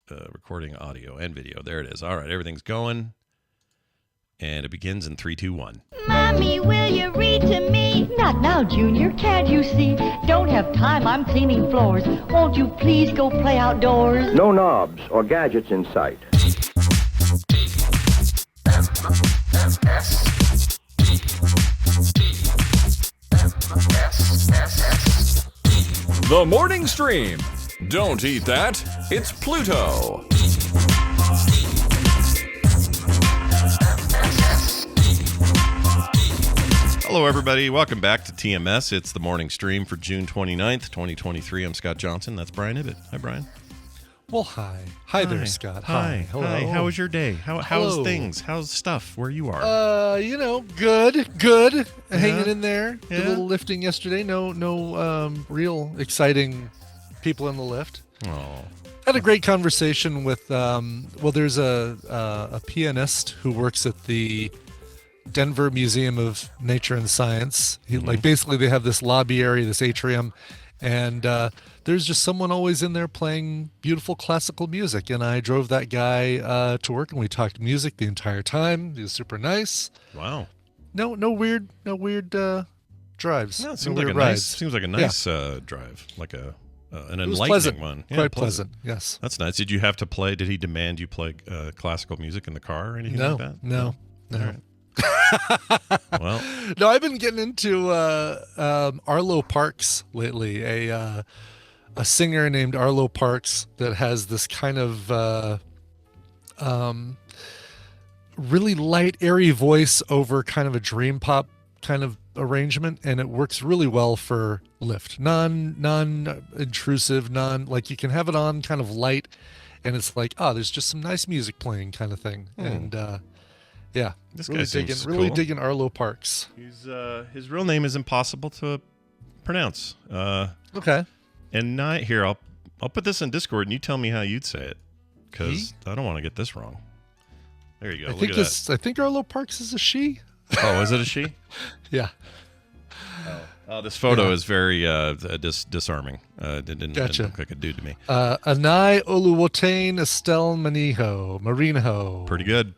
recording audio and video. There it is. All right, everything's going. And it begins in 3, 2, 1. Mommy, will you read to me? Not now, Junior. Can't you see? Don't have time. I'm cleaning floors. Won't you please go play outdoors? No knobs or gadgets in sight. The Morning Stream. Don't eat that. It's Pluto. Hello, everybody. Welcome back to TMS. It's the morning stream for June 29th, 2023. I'm Scott Johnson. That's Brian Ibbett. Hi, Brian. Well, hi. Hi there, Scott. Hi. Hello. Hi. How was your day? How's things? How's stuff where you are? Good. Hanging in there. Yeah. Did a little lifting yesterday. No real exciting people in the lift. Oh. Had a great conversation with, there's a pianist who works at the Denver Museum of Nature and Science. Basically they have this lobby area, this atrium, and there's just someone always in there playing beautiful classical music. And I drove that guy to work, and we talked music the entire time. He was super nice. Wow. No weird drives. No, it no seems like a nice drive, like an enlightening pleasant. one. Yeah, quite pleasant. Yes. That's nice. Did you have to play? Did he demand you play classical music in the car or anything like that? No. All right. Well, no, I've been getting into Arlo Parks lately, a singer named Arlo Parks that has this kind of really light, airy voice over kind of a dream pop kind of arrangement, and it works really well for lift. Non-intrusive, like you can have it on kind of light, and it's like, there's just some nice music playing kind of thing. And yeah, this really guy seems really cool. digging Arlo Parks. He's his real name is impossible to pronounce. Okay. And here, I'll put this in Discord, and you tell me how you'd say it, because I don't want to get this wrong. There you go. Look at that. I think Arlo Parks is a she. Oh, is it a she? Yeah. Oh, this photo is very disarming. It didn't Gotcha. look like a dude to me. Anai Oluwatane Estelle Marinho. Pretty good.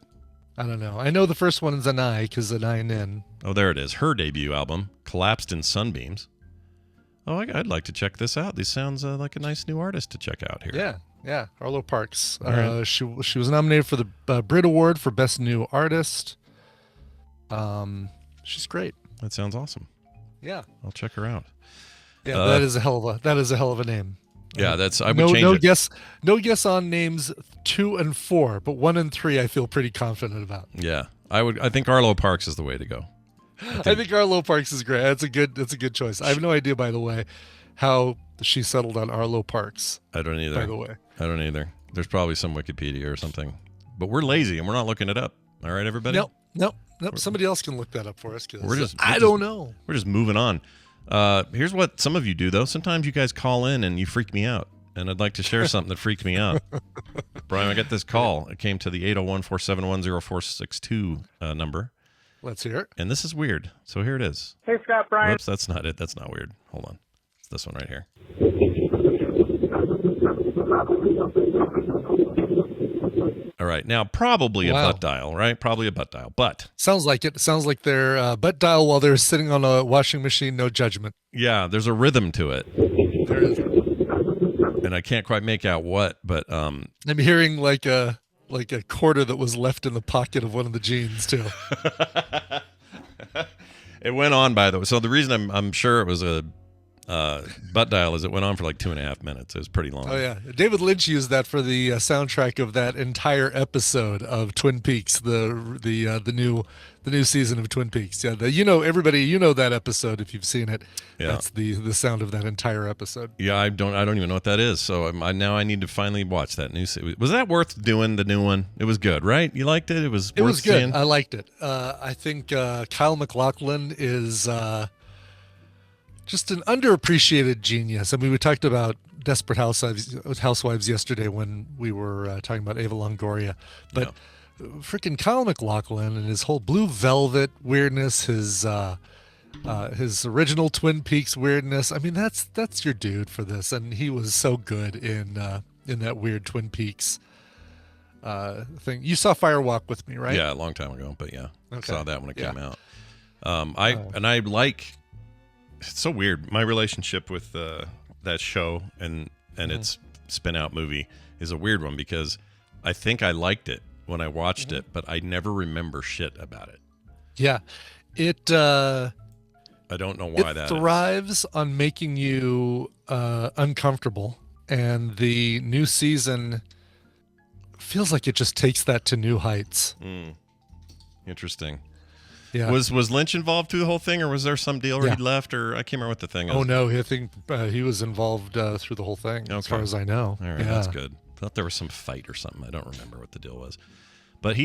I don't know. I know the first one is Anai because Anai Nin. Oh, there it is. Her debut album, Collapsed in Sunbeams. Oh, I'd like to check this out. This sounds like a nice new artist to check out here. Yeah. Arlo Parks. Right. She was nominated for the Brit Award for Best New Artist. She's great. That sounds awesome. Yeah. I'll check her out. Yeah, that is a hell of a name. Yeah, I would change it. No guess on names 2 and 4, but 1 and 3 I feel pretty confident about. Yeah, I think Arlo Parks is the way to go. I think Arlo Parks is great. That's a good choice. I have no idea, by the way, how she settled on Arlo Parks. I don't either. By the way, I don't either. There's probably some Wikipedia or something, but we're lazy and we're not looking it up. All right, everybody. Nope. Somebody else can look that up for us. I don't know. We're just moving on. Here's what some of you do, though. Sometimes you guys call in and you freak me out, and I'd like to share something that freaked me out. Brian, I got this call. It came to the 801-471-0462 number. Let's hear it. And this is weird. So here it is. Hey, Scott, Brian. Whoops, that's not it. That's not weird. Hold on. It's this one right here. All right. Now, probably a butt dial, right? Probably a butt dial. But sounds like it. Sounds like their butt dial while they're sitting on a washing machine. No judgment. Yeah, there's a rhythm to it. There is. And I can't quite make out what, but I'm hearing like a quarter that was left in the pocket of one of the jeans too. It went on, by the way. So the reason I'm sure it was a butt dial is it went on for like 2.5 minutes. It was pretty long. Oh yeah, David Lynch used that for the soundtrack of that entire episode of Twin Peaks, the new season of Twin Peaks. Yeah, everybody that episode if you've seen it. Yeah. That's the sound of that entire episode. Yeah, I don't even know what that is. So now I need to finally watch that new. Was that worth doing the new one? It was good, right? You liked it? It was worth good. Seeing? I liked it. I think Kyle MacLachlan is just an underappreciated genius. I mean, we talked about Desperate Housewives yesterday when we were talking about Ava Longoria, but freaking Kyle MacLachlan and his whole Blue Velvet weirdness, his original Twin Peaks weirdness. I mean, that's your dude for this, and he was so good in in that weird Twin Peaks thing. You saw Firewalk with me, right? Yeah, a long time ago, but yeah, Okay. saw that when it Yeah. came out. I like. It's so weird. My relationship with that show and its spin-out movie is a weird one because I think I liked it when I watched it, but I never remember shit about it. Yeah. It I don't know why that thrives on making you uncomfortable, and the new season feels like it just takes that to new heights. Interesting. Yeah. Was Lynch involved through the whole thing, or was there some deal where Yeah. he left, or I can't remember what the thing is? Oh no, I think he was involved through the whole thing, as Okay. far as I know. All right, yeah. that's good. I thought there was some fight or something. I don't remember what the deal was. But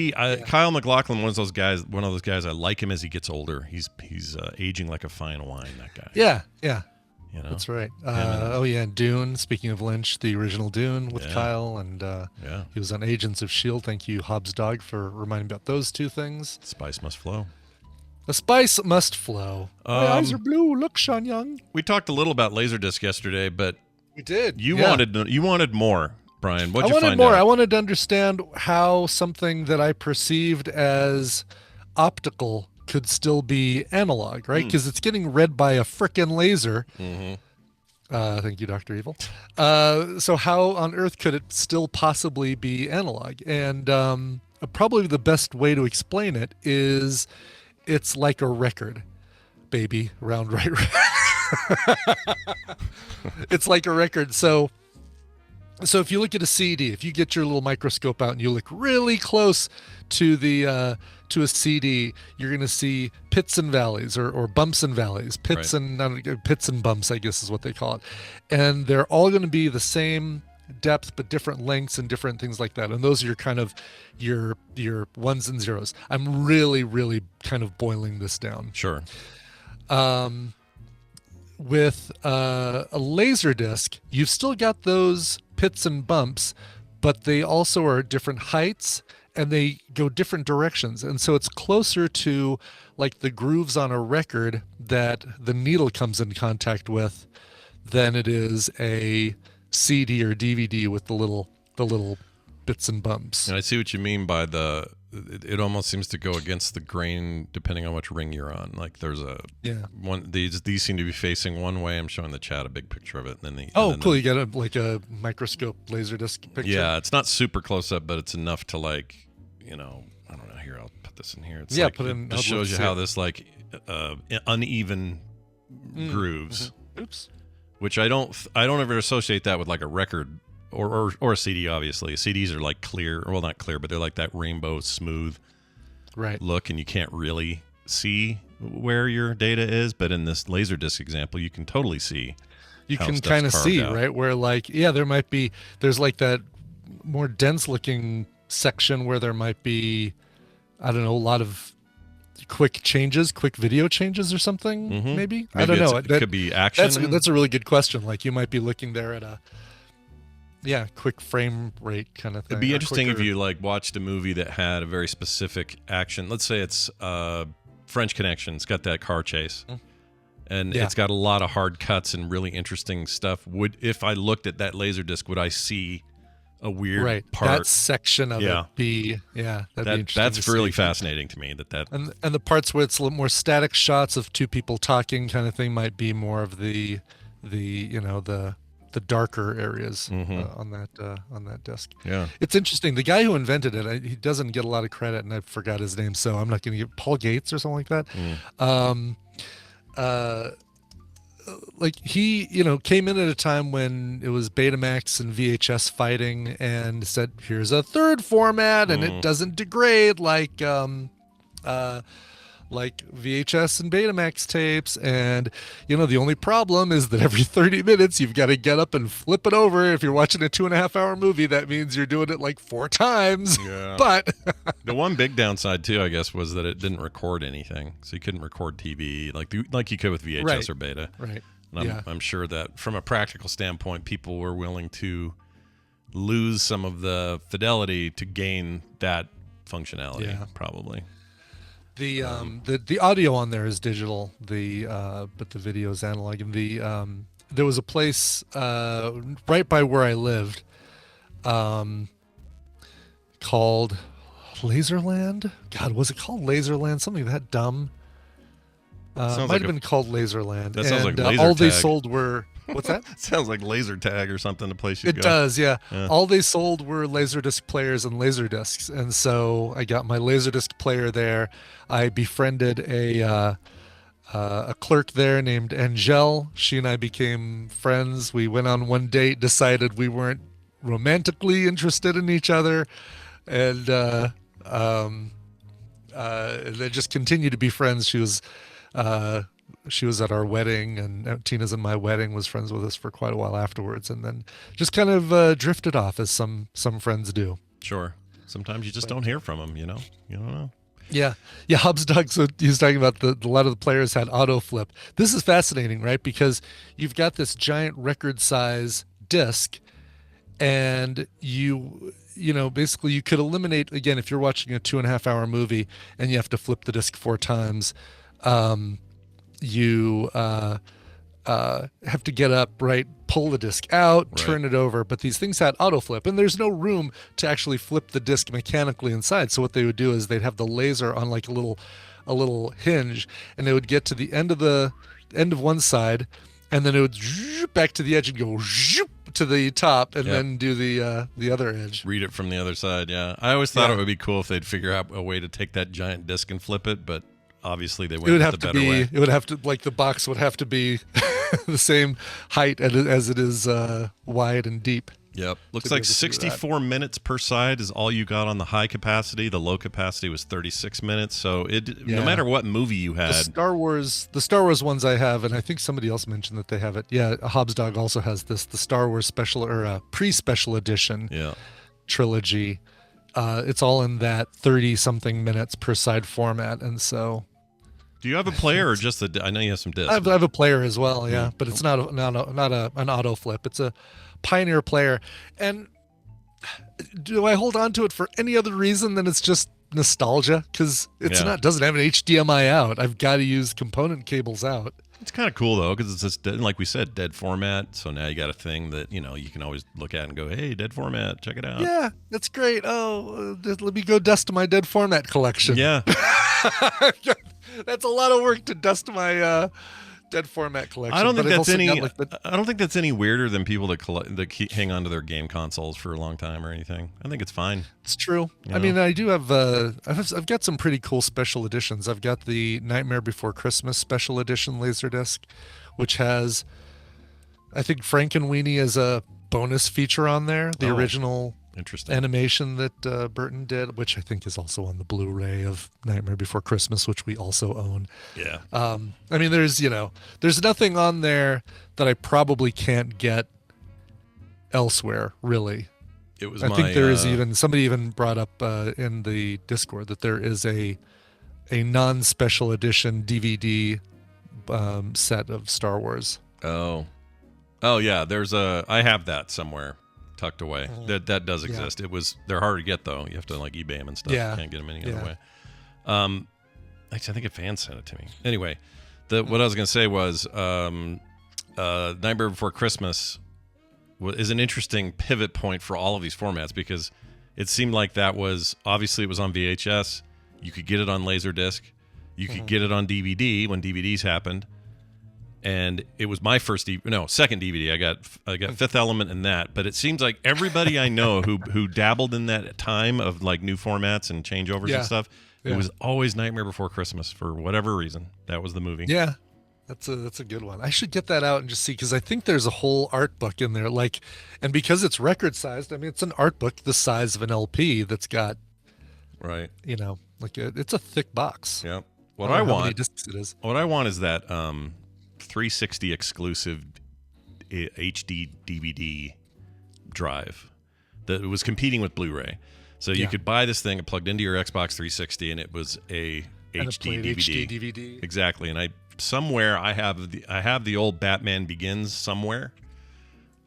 Kyle MacLachlan, one of those guys. I like him as he gets older. He's aging like a fine wine. That guy. Yeah. You know? That's right. And Dune. Speaking of Lynch, the original Dune with Yeah. Kyle, and Yeah. he was on Agents of S.H.I.E.L.D. Thank you, Hobbs Dog, for reminding me about those two things. Spice must flow. The spice must flow. My eyes are blue. Look, Sean Young. We talked a little about Laserdisc yesterday, but We did. you Yeah. wanted more, Brian. What'd you I wanted find more. out? I wanted to understand how something that I perceived as optical could still be analog, right? Because it's getting read by a frickin' laser. Thank you, Dr. Evil. So how on earth could it still possibly be analog? And probably the best way to explain it is it's like a record, baby. Round right. It's like a record. So if you look at a CD, if you get your little microscope out and you look really close to the to a CD, you're going to see pits and valleys, or bumps and valleys, pits Right. and pits and bumps, I guess is what they call it, and they're all going to be the same depth but different lengths and different things like that. And those are your kind of your ones and zeros. I'm really kind of boiling this down. Sure. With a laser disc, you've still got those pits and bumps, but they also are at different heights and they go different directions. And so it's closer to like the grooves on a record that the needle comes in contact with than it is a CD or DVD with the little bits and bumps. And I see what you mean by it almost seems to go against the grain depending on which ring you're on. Like there's these seem to be facing one way. I'm showing the chat a big picture of it. And then Cool. You got a microscope laser disc picture. Yeah, it's not super close up, but it's enough to like, I don't know. Here, I'll put this in here. It's Yeah, like, put in- it I'd just love shows to you see how it. this like uneven grooves, Oops. which I don't ever associate that with like a record or a CD. Obviously, CDs are like clear, well, not clear, but they're like that rainbow smooth Right. look, and you can't really see where your data is. But in this Laserdisc example, you can totally see. You how can stuff's kind of carved see, out. right? Where like, there's like that more dense looking section where there might be, I don't know, a lot of quick video changes or something, maybe? I don't know. It could be action. That's a really good question. Like you might be looking there at a, quick frame rate kind of thing. It'd be or interesting if quicker- you like watched a movie that had a very specific action. Let's say it's French Connection. It's got that car chase, and Yeah. it's got a lot of hard cuts and really interesting stuff. If I looked at that Laserdisc, would I see a weird part? That section of Yeah. it be, that'd be interesting. That's to really see. fascinating to me. That And the parts where it's a little more static shots of two people talking kind of thing might be more of the darker areas on that disc. Yeah. It's interesting. The guy who invented it, he doesn't get a lot of credit, and I forgot his name, so I'm not going to give Paul Gates or something like that. Like he, came in at a time when it was Betamax and VHS fighting, and said, "Here's a third format, and it doesn't degrade like VHS and Betamax tapes." And the only problem is that every 30 minutes you've got to get up and flip it over. If you're watching a 2.5-hour movie, that means you're doing it like 4 times. Yeah. But the one big downside too, I guess, was that it didn't record anything, so you couldn't record TV like you could with VHS Right. or Beta. right. And I'm sure that from a practical standpoint, people were willing to lose some of the fidelity to gain that functionality. Yeah. Probably. The audio on there is digital, but the video is analog. And there was a place right by where I lived called Laserland. God, was it called Laserland? Something that dumb. Might have been called Laserland. That sounds like laser all they tag. sold were what's that? Sounds like laser tag or something. The place you go. It does, yeah. All they sold were Laserdisc players and Laserdiscs, and so I got my Laserdisc player there. I befriended a clerk there named Angel. She and I became friends. We went on one date, decided we weren't romantically interested in each other, and they just continued to be friends. She was at our wedding, and Tina's in my wedding, was friends with us for quite a while afterwards, and then just kind of drifted off as some friends do. Sure. Sometimes you just don't hear from them, you know? You don't know. Yeah. Hub's Dog, so he's talking about a lot of the players had auto flip. This is fascinating, right? Because you've got this giant record size disc, and you know, basically you could eliminate, again, if you're watching a 2.5 hour movie and you have to flip the disc 4 times, you have to get up, right, pull the disc out, Right. turn it over. But these things had auto flip, and there's no room to actually flip the disc mechanically inside. So what they would do is they'd have the laser on like a little hinge, and they would get to the end of one side, and then it would zoop back to the edge and go zoop to the top, and Yep. then do the other edge. Read it from the other side, yeah. I always thought Yeah. it would be cool if they'd figure out a way to take that giant disc and flip it, but obviously they It went would with have the to better be. way. It would have to, like, the box would have to be the same height as it is wide and deep. Yep. Looks to be like able to do that. 64 minutes per side is all you got on the high capacity. The low capacity was 36 minutes. So no Yeah. matter what movie you The had, Star Wars ones I have, and I think somebody else mentioned that they have it. Yeah, Hobbs Dog also has this, the Star Wars special or pre-special edition yeah. trilogy. It's all in that 30-something minutes per side format, and so Do you have a player or just I know you have some discs. I have a player as well, yeah, but it's not an auto flip. It's a Pioneer player. And do I hold on to it for any other reason than it's just nostalgia? Because doesn't have an HDMI out. I've got to use component cables out. It's kind of cool though, because it's just like we said, dead format. So now you got a thing that you can always look at and go, "Hey, dead format, check it out." Yeah, that's great. Oh, let me go dust my dead format collection. Yeah. That's a lot of work to dust my dead format collection. I don't think But I've that's also any. got, like, the- I don't think that's any weirder than people that hang on to their game consoles for a long time or anything. I think it's fine. It's true. You I mean, know? I do have. I've got some pretty cool special editions. I've got the Nightmare Before Christmas special edition Laserdisc, which has, I think, Frankenweenie as a bonus feature on there. The Oh. original Interesting. animation that Burton did, which I think is also on the Blu-ray of Nightmare Before Christmas, which we also own. Yeah. I mean, there's nothing on there that I probably can't get elsewhere, really. It was. I think there is somebody even brought up in the Discord that there is a non-special edition DVD set of Star Wars. Oh yeah. I have that somewhere tucked away. That does exist. They're hard to get though. You have to like eBay them and stuff. Yeah. You can't get them any Yeah. other way. Actually, I think a fan sent it to me. Anyway, what I was gonna say was Nightmare Before Christmas is an interesting pivot point for all of these formats because it seemed like that was obviously it was on VHS. You could get it on Laserdisc. You could get it on DVD when DVDs happened. And it was my second DVD. I got Fifth Element and that. But it seems like everybody I know who dabbled in that time of like new formats and changeovers Yeah. and stuff, Yeah. it was always Nightmare Before Christmas for whatever reason. That was the movie. Yeah, that's a good one. I should get that out and just see, because I think there's a whole art book in there. Like, and because it's record sized, I mean, it's an art book the size of an LP that's got, Right. like it's a thick box. Yeah. I don't know how many discs it is. What I want is that 360 exclusive HD DVD drive that was competing with Blu-ray. So you could buy this thing, it plugged into your Xbox 360, and it was a And it HD played DVD. HD DVD. Exactly. And I have the old Batman Begins somewhere.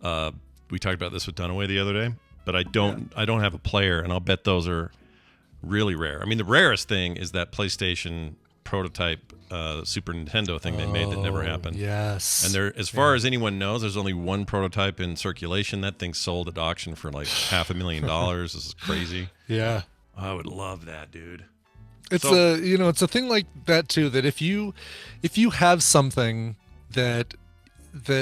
We talked about this with Dunaway the other day, but I don't have a player, and I'll bet those are really rare. I mean, the rarest thing is that PlayStation prototype Super Nintendo thing they made that never happened. Yes. And there, as far as anyone knows, there's only one prototype in circulation. That thing sold at auction for like $500,000. This is crazy. Yeah. I would love that, dude. It's it's a thing like that too, that if you have something that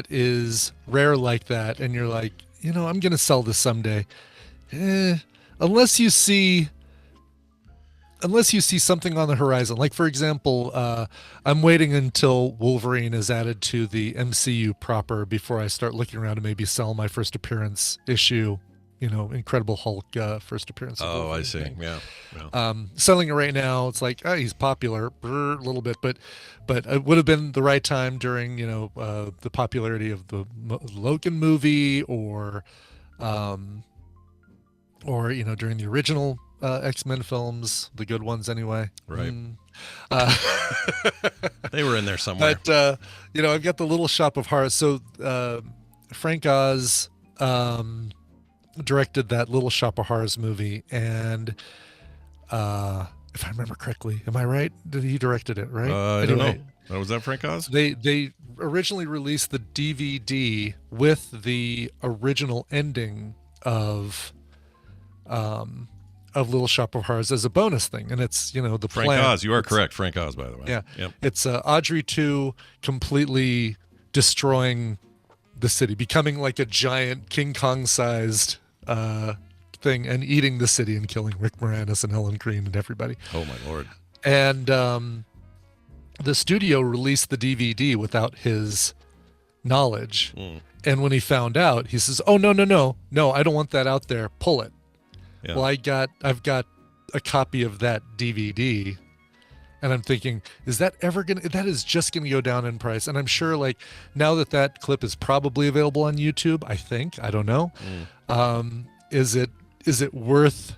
is rare like that and you're like, I'm going to sell this someday. Unless you see something on the horizon, like for example, I'm waiting until Wolverine is added to the MCU proper before I start looking around to maybe sell my first appearance issue, Incredible Hulk first appearance. Oh, I see. Thing. Yeah. Selling it right now, it's like, he's popular a little bit, but it would have been the right time during the popularity of the Logan movie or during the original X-Men films, the good ones anyway. Right. They were in there somewhere. But I've got the Little Shop of Horrors. So Frank Oz directed that Little Shop of Horrors movie, and if I remember correctly, am I right? He directed it, right? I don't know. Was that Frank Oz? They originally released the DVD with the original ending of Little Shop of Horrors as a bonus thing, and it's the Frank Oz. You are correct, Frank Oz, by the way. Yeah, yep. It's Audrey 2 completely destroying the city, becoming like a giant King Kong sized thing, and eating the city and killing Rick Moranis and Helen Green and everybody. Oh my lord! And the studio released the DVD without his knowledge, and when he found out, he says, "Oh no, I don't want that out there. Pull it." Yeah. Well, I've got a copy of that DVD, and I'm thinking, is that is just gonna go down in price? And I'm sure, like, now that clip is probably available on YouTube, I don't know. Is it worth,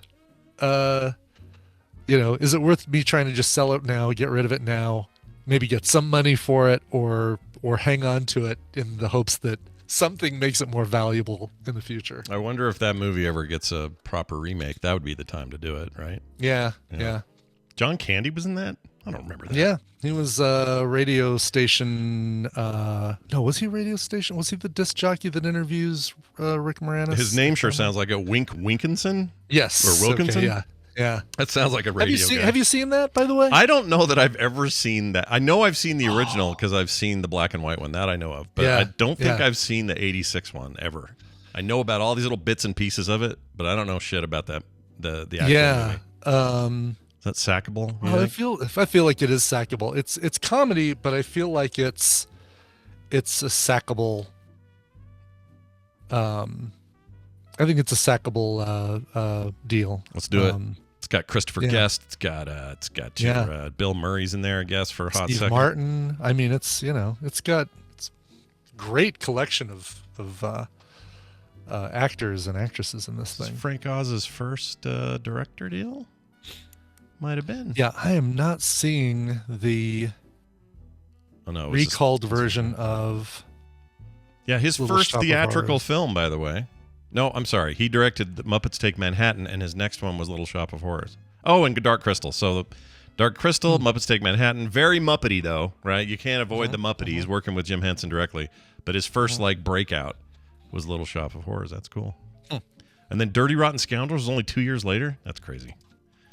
is it worth me trying to just sell it now, get rid of it now, maybe get some money for it, or hang on to it in the hopes that something makes it more valuable in the future? I wonder if that movie ever gets a proper remake. That would be the time to do it, right? Yeah. John Candy was in that? I don't remember that. Yeah, he was radio station. No, was he radio station? Was he the disc jockey that interviews Rick Moranis? His name sure sounds like a Wink Winkinson. Yes. Or Wilkinson? Okay, yeah. That sounds like a radio guy. Have you seen that, by the way? I don't know that I've ever seen that. I know I've seen the original because I've seen the black and white one. That I know of. But I don't think I've seen the 86 one ever. I know about all these little bits and pieces of it, but I don't know shit about that. The actual movie. Is that sackable? I feel like it is sackable. It's comedy, but I feel like it's a sackable. I think it's a sackable deal. Let's do it. It's got Christopher Guest. It's got Bill Murray's in there, I guess, for a hot Steve second. Martin. I mean, it's great collection of actors and actresses in this thing. Frank Oz's first director deal? Might have been. Yeah, I am not seeing the recalled version of. Yeah, his first theatrical film, by the way. No, I'm sorry. He directed The Muppets Take Manhattan, and his next one was Little Shop of Horrors. Oh, and Dark Crystal. So Dark Crystal, Muppets Take Manhattan. Very Muppety, though, right? You can't avoid the Muppety. He's working with Jim Henson directly. But his first, breakout was Little Shop of Horrors. That's cool. And then Dirty Rotten Scoundrels was only 2 years later. That's crazy.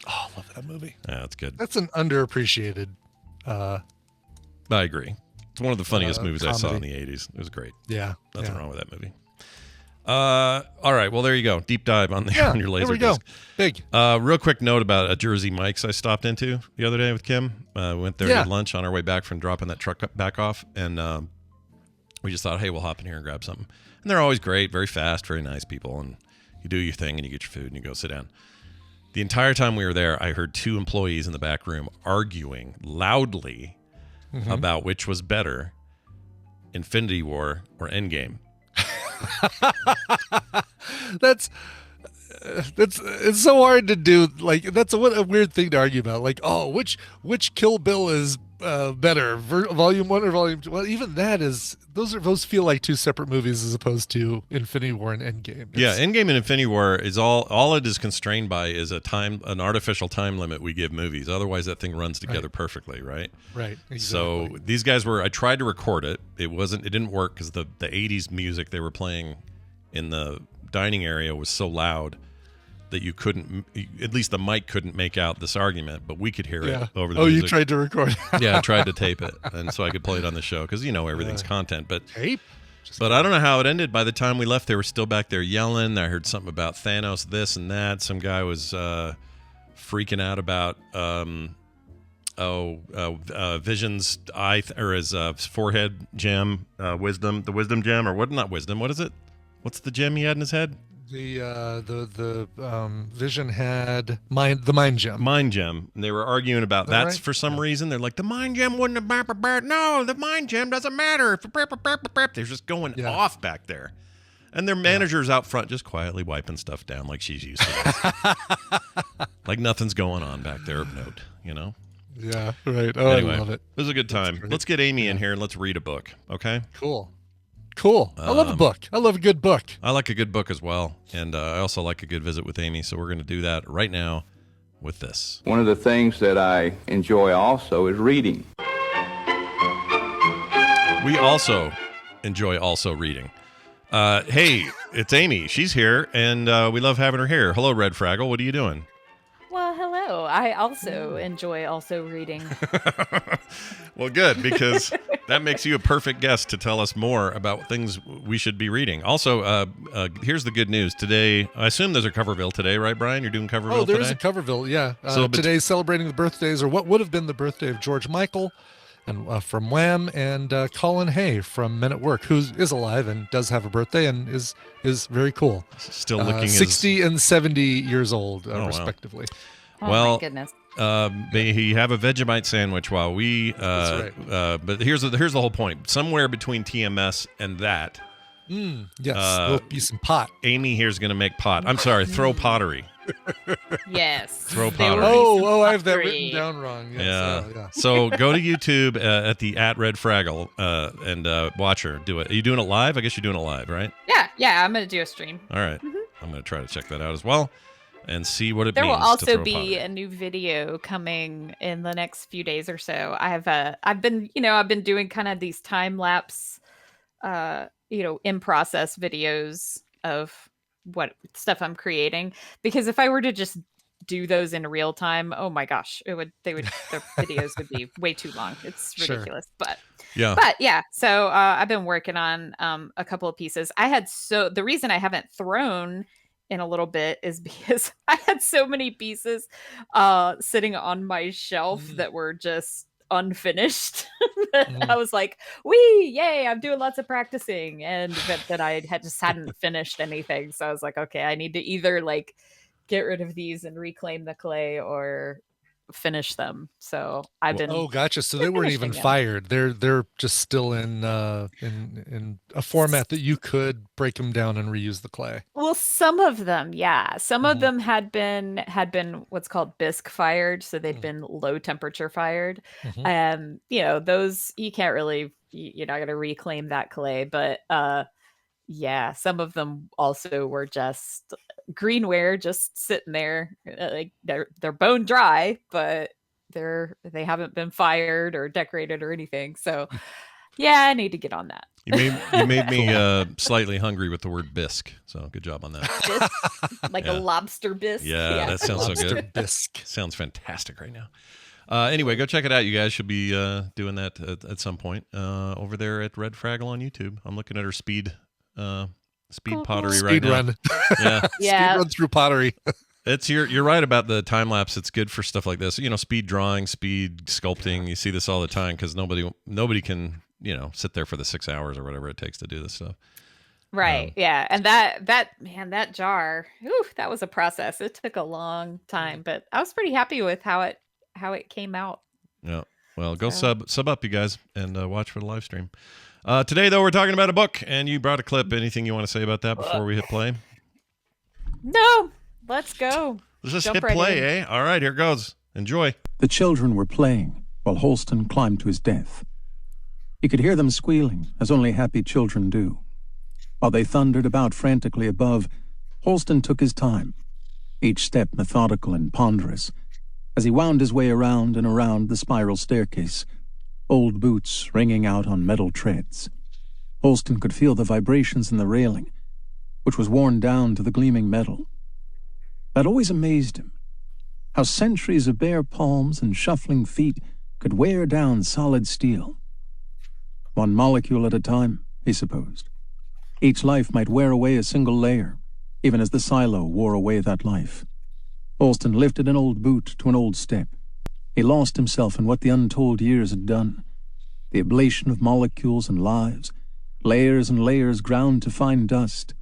Oh, I love that movie. Yeah, that's good. That's an underappreciated. I agree. It's one of the funniest movies comedy. I saw in the 80s. It was great. Yeah. Nothing wrong with that movie. All right. Well, there you go. Deep dive on your laser. There we go. Big. Real quick note about a Jersey Mike's I stopped into the other day with Kim. We went there at lunch on our way back from dropping that truck back off, and we just thought, hey, we'll hop in here and grab something. And they're always great, very fast, very nice people, and you do your thing and you get your food and you go sit down. The entire time we were there, I heard two employees in the back room arguing loudly about which was better, Infinity War or Endgame. That's it's so hard to do. Like, that's a weird thing to argue about. Like, oh, which Kill Bill is better, Volume 1 or Volume 2? Well, even that is those feel like two separate movies as opposed to Infinity War and Endgame. Yeah, Endgame and Infinity War is all it is constrained by is an artificial time limit we give movies. Otherwise, that thing runs together perfectly, right? Right. Exactly. So these guys I tried to record it. It didn't work because the 80s music they were playing in the dining area was so loud that you couldn't, at least the mic couldn't make out this argument, but we could hear it over the music. You tried to record. Yeah, I tried to tape it, and so I could play it on the show because everything's content. But tape. But I don't know how it ended. By the time we left, they were still back there yelling. I heard something about Thanos, this and that. Some guy was freaking out about Vision's eye or his forehead gem, the wisdom gem, or what? Not wisdom. What is it? What's the gem he had in his head? The Vision had the mind gem. Mind gem. And they were arguing about that right? for some reason. They're like, the mind gem wouldn't have. No, the mind gem doesn't matter. They're just going off back there. And their manager's out front just quietly wiping stuff down like she's used to. Like nothing's going on back there of note, Yeah, right. Oh, anyway, I love it. It was a good time. Let's get Amy in here and let's read a book, okay? Cool. I love a book. I love a good book. I like a good book as well. And I also like a good visit with Amy. So we're going to do that right now with this. One of the things that I enjoy also is reading. We also enjoy reading. Hey, it's Amy. She's here, and we love having her here. Hello, Red Fraggle. What are you doing? Well, hello. I also enjoy reading. Well, good, because that makes you a perfect guest to tell us more about things we should be reading. Also, here's the good news. Today, I assume there's a Coverville today, right, Brian? You're doing Coverville today? Oh, there is a Coverville, yeah. Today's celebrating the birthdays, or what would have been the birthday of George Michael, and from Wham, and Colin Hay from Men at Work, who is alive and does have a birthday and is very cool. Still looking 60 and 70 years old, respectively. Wow. Well, my goodness. He have a Vegemite sandwich while we. That's right. But here's the whole point. Somewhere between TMS and that. Yes, there'll be some pot. Amy here's going to make pot. I'm sorry, throw pottery. Yes. Throw pottery. I have that written down wrong. Yes, yeah. So go to YouTube at Red Fraggle and watch her do it. Are you doing it live? I guess you're doing it live, right? Yeah. I'm gonna do a stream. All right. I'm going to try to check that out as well and see what it there means. There will also to throw be pottery. a new video coming in the next few days or so. I've been doing kind of these time lapse, in process videos of what stuff I'm creating, because if I were to just do those in real time, oh my gosh, their videos would be way too long. It's ridiculous. Sure. But yeah, so I've been working on a couple of pieces. The reason I haven't thrown in a little bit is because I had so many pieces sitting on my shelf that were just unfinished. I was like, yay, I'm doing lots of practicing, and that I hadn't finished anything. So I was like, okay, I need to either like get rid of these and reclaim the clay or finish them. So I've been gotcha. So they weren't even fired. They're just still in a format that you could break them down and reuse the clay. Well, some of them, yeah. Some of them had been what's called bisque fired, so they'd been low temperature fired. Those you can't really, you're not going to reclaim that clay, but yeah, some of them also were just greenware, just sitting there, like they're bone dry, but they haven't been fired or decorated or anything. So yeah, I need to get on that. You made me slightly hungry with the word bisque. So good job on that. Bisque? Like a lobster bisque. Yeah, that sounds so good. Bisque sounds fantastic right now. Anyway, go check it out. You guys should be doing that at some point over there at Red Fraggle on YouTube. I'm looking at her speed pottery right now. Run. Yeah. Speed run through pottery. You're right about the time lapse. It's good for stuff like this. Speed drawing, speed sculpting. You see this all the time because nobody can sit there for the 6 hours or whatever it takes to do this stuff. Right. Yeah. And that jar, that was a process. It took a long time, but I was pretty happy with how it came out. Yeah. Well, go sub up, you guys, and watch for the live stream. Today, though, we're talking about a book, and you brought a clip. Anything you want to say about that before we hit play? No. Let's go. Let's just hit play, eh? All right, here goes. Enjoy. The children were playing. while Holston climbed to his death. He could hear them squealing, as only happy children do. While they thundered about frantically above, Holston took his time, each step methodical and ponderous, as he wound his way around and around the spiral staircase, old boots ringing out on metal treads. Holston could feel the vibrations in the railing, which was worn down to the gleaming metal. That always amazed him, how centuries of bare palms and shuffling feet could wear down solid steel. One molecule at a time, he supposed. Each life might wear away a single layer, even as the silo wore away that life. Holston lifted an old boot to an old step. He lost himself in what the untold years had done. The ablation of molecules and lives, layers and layers ground to fine dust.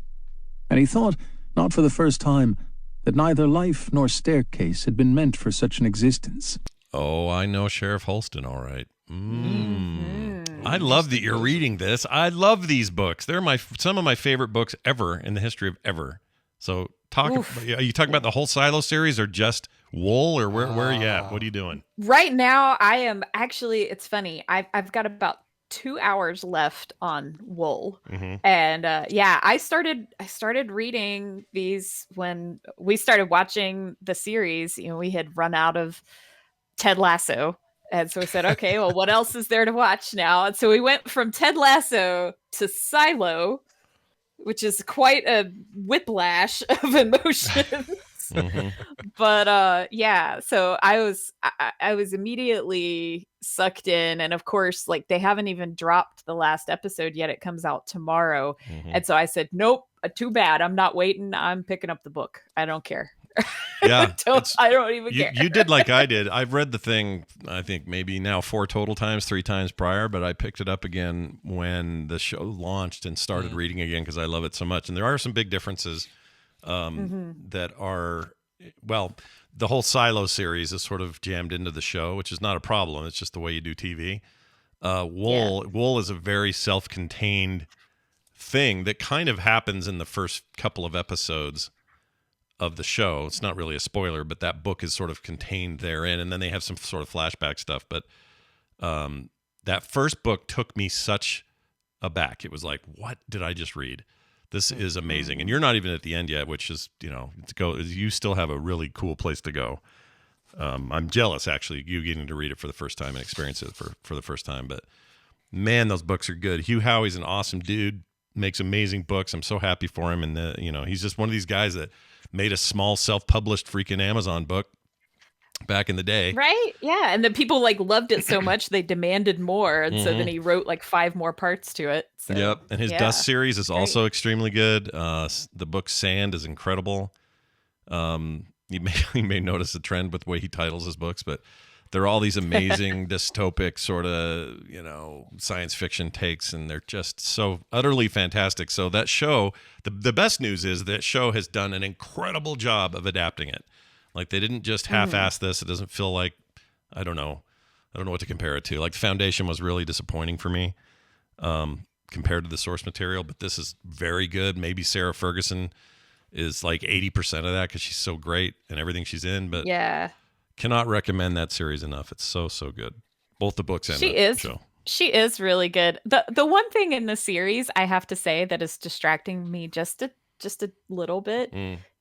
And he thought, not for the first time, that neither life nor staircase had been meant for such an existence. Oh, I know Sheriff Holston, all right. I love that you're reading this. I love these books. They're some of my favorite books ever in the history of ever. So are you talking about the whole Silo series or just Wool, or where are you at? What are you doing? Right now, I am actually, it's funny. I've got about 2 hours left on Wool. And I started reading these when we started watching the series. You know, we had run out of Ted Lasso. And so we said, okay, well, what else is there to watch now? And so we went from Ted Lasso to Silo, which is quite a whiplash of emotions. But so I was immediately sucked in. And of course, like, they haven't even dropped the last episode yet. It comes out tomorrow. And so I said, nope, too bad. I'm not waiting. I'm picking up the book. I don't care. Yeah. I don't even care. You did like I did. I've read the thing, I think maybe now 4 total times, 3 times prior, but I picked it up again when the show launched and started reading again because I love it so much. And there are some big differences that are, well, the whole Silo series is sort of jammed into the show, which is not a problem. It's just the way you do TV. Wool is a very self-contained thing that kind of happens in the first couple of episodes of the show. It's not really a spoiler, but that book is sort of contained therein, and then they have some sort of flashback stuff. But that first book took me such aback. It was like, what did I just read? This is amazing. And you're not even at the end yet, which is, you still have a really cool place to go. I'm jealous, actually, you getting to read it for the first time and experience it for the first time. But man, those books are good. Hugh Howey's an awesome dude, makes amazing books. I'm so happy for him. And he's just one of these guys that made a small self-published freaking Amazon book back in the day. Right? Yeah. And the people loved it so much they demanded more. And so then he wrote 5 more parts to it. So, yep. And his Dust series is also extremely good. The book Sand is incredible. You may notice a trend with the way he titles his books, but they're all these amazing dystopic sort of, science fiction takes, and they're just so utterly fantastic. So that show, the best news is that show has done an incredible job of adapting it. Like, they didn't just half-ass this. It doesn't feel like, I don't know what to compare it to. Like, The Foundation was really disappointing for me compared to the source material, but this is very good. Maybe Sarah Ferguson is like 80% of that because she's so great and everything she's in, but cannot recommend that series enough. It's so good. Both the books and the show. She is really good. The one thing in the series I have to say that is distracting me just a little bit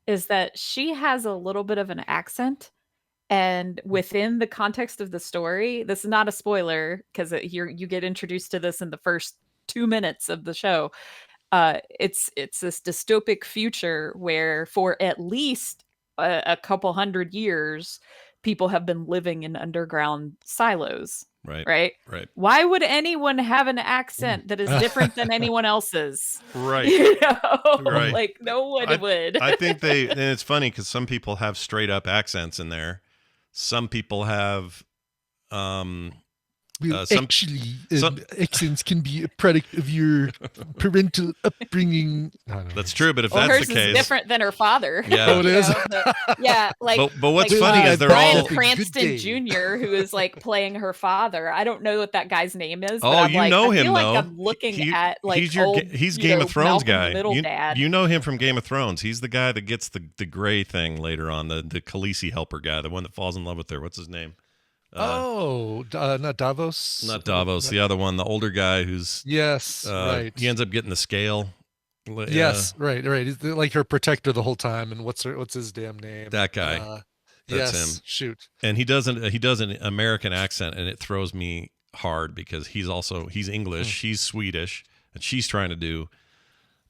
is that she has a little bit of an accent, and within the context of the story, this is not a spoiler because you get introduced to this in the first 2 minutes of the show. It's this dystopic future where for at least a couple hundred years, people have been living in underground silos. Right. Why would anyone have an accent that is different than anyone else's? Right. Right. Like, no one would. I think and it's funny because some people have straight up accents in there. Some people have, accents can be a product of your parental upbringing. That's true, but if that's hers the case, is different than her father. Yeah, it is. But what's funny is they're Bryan all Cranston Jr., who is getting her father. I don't know what that guy's name is. Oh, you know him though. Like I'm looking at he's Game of Thrones guy. Dad. You know him from Game of Thrones. He's the guy that gets the gray thing later on. The Khaleesi helper guy, the one that falls in love with her. What's his name? Not Davos. Not Davos. The other one, the older guy who's Yes, right. He ends up getting the scale. Yes, right. He's like her protector the whole time. And what's his damn name? That guy. That's yes, him. Shoot. And he does an American accent, and it throws me hard because he's English, she's Swedish, and she's trying to do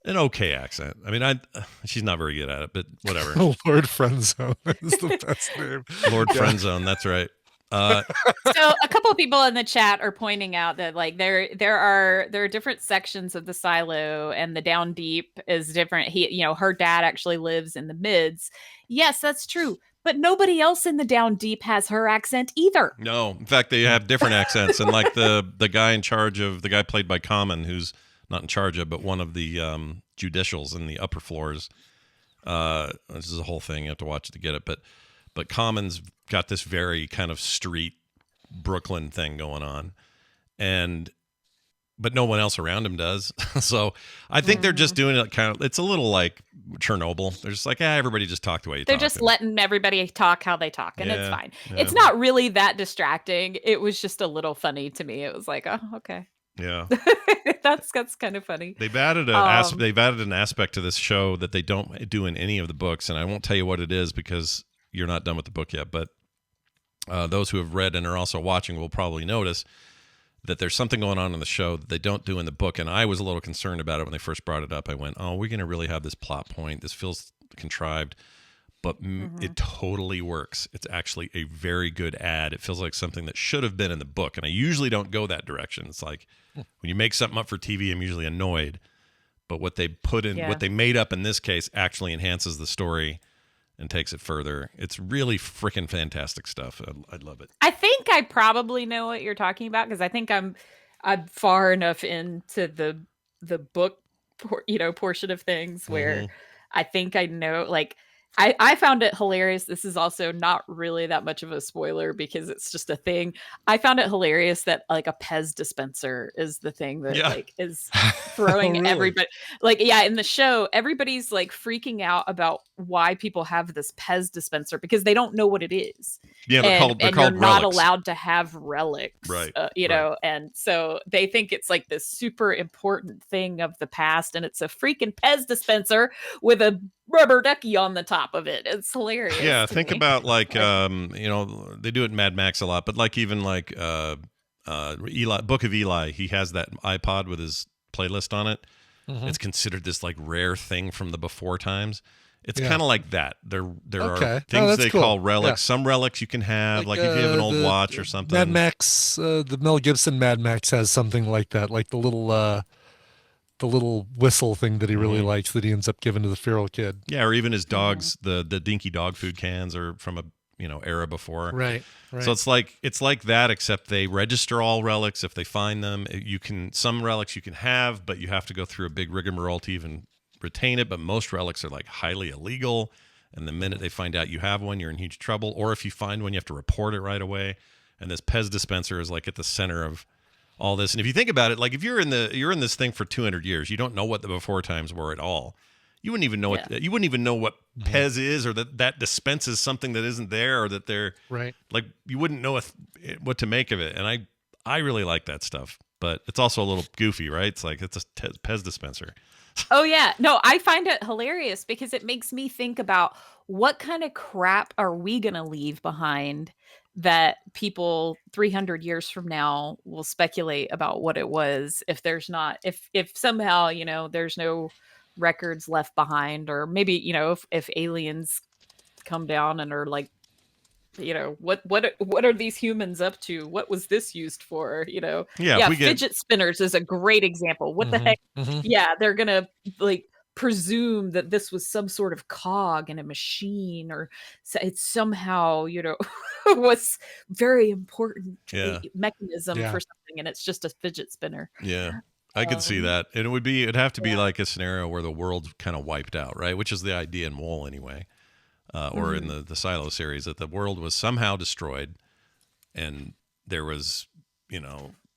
an okay accent. I mean, she's not very good at it, but whatever. Lord Friendzone is the best name. Lord Friendzone, that's right. So a couple of people in the chat are pointing out that like there are different sections of the silo, and the down deep is different. Her dad actually lives in the mids. Yes, that's true. But nobody else in the down deep has her accent either. No, in fact, they have different accents. And like the guy in charge of, the guy played by Common, who's not in charge of, but one of the judicials in the upper floors. This is a whole thing. You have to watch it to get it. But Common's got this very kind of street Brooklyn thing going on. But no one else around him does. So I think they're just doing it it's a little like Chernobyl. They're just like, everybody just talk the way you talk. They're just letting everybody talk how they talk, and it's fine. Yeah. It's not really that distracting. It was just a little funny to me. It was like, oh, okay. Yeah. That's kind of funny. They've added an aspect to this show that they don't do in any of the books, and I won't tell you what it is because you're not done with the book yet, but those who have read and are also watching will probably notice that there's something going on in the show that they don't do in the book. And I was a little concerned about it when they first brought it up. I went, we're going to really have this plot point. This feels contrived, but it totally works. It's actually a very good ad. It feels like something that should have been in the book. And I usually don't go that direction. It's like when you make something up for TV, I'm usually annoyed. But what they put in, what they made up in this case actually enhances the story and takes it further. It's really freaking fantastic stuff. I love it. I think I probably know what you're talking about because I think I'm far enough into the book, portion of things where I think I know. Like I found it hilarious. This is also not really that much of a spoiler because it's just a thing. I found it hilarious that like a Pez dispenser is the thing that like is throwing everybody. Like, in the show, everybody's like freaking out about why people have this Pez dispenser because they don't know what it is. Yeah, they're called you're relics. not allowed to have relics, right? Know, and so they think it's like this super important thing of the past, and it's a freaking Pez dispenser with a rubber ducky on the top of it. It's hilarious. Yeah, think about like they do it in Mad Max a lot, but like even like Eli, Book of Eli, he has that iPod with his playlist on it. It's considered this like rare thing from the before times. It's kind of like that. There are things they call relics. Yeah. Some relics you can have, like if you have an old watch or something. Mad Max, the Mel Gibson Mad Max has something like that, like the little whistle thing that he really likes that he ends up giving to the feral kid. Yeah, or even his dogs, the dinky dog food cans are from a era before. Right. So it's like that, except they register all relics if they find them. Some relics you can have, but you have to go through a big rigmarole to even retain it. But most relics are like highly illegal, and the minute they find out you have one, you're in huge trouble. Or if you find one, you have to report it right away. And this Pez dispenser is like at the center of all this. And if you think about it, like if you're in this thing for 200 years, you don't know what the before times were at all. You wouldn't even know what Pez is, or that dispenses something that isn't there, or that they're like you wouldn't know what to make of it. And I really like that stuff, but it's also a little goofy, right? It's like it's a Pez dispenser. Oh yeah, no, I find it hilarious because it makes me think about what kind of crap are we gonna leave behind that people 300 years from now will speculate about what it was if there's not if somehow there's no records left behind, or maybe if aliens come down and are like what are these humans up to, what was this used for, fidget spinners is a great example. What the heck. They're gonna like presume that this was some sort of cog in a machine, or it's somehow was very important mechanism for something, and it's just a fidget spinner. I could see that. And it'd have to be like a scenario where the world's kind of wiped out, right? Which is the idea in Mole anyway. Or in the Silo series, that the world was somehow destroyed, and there was,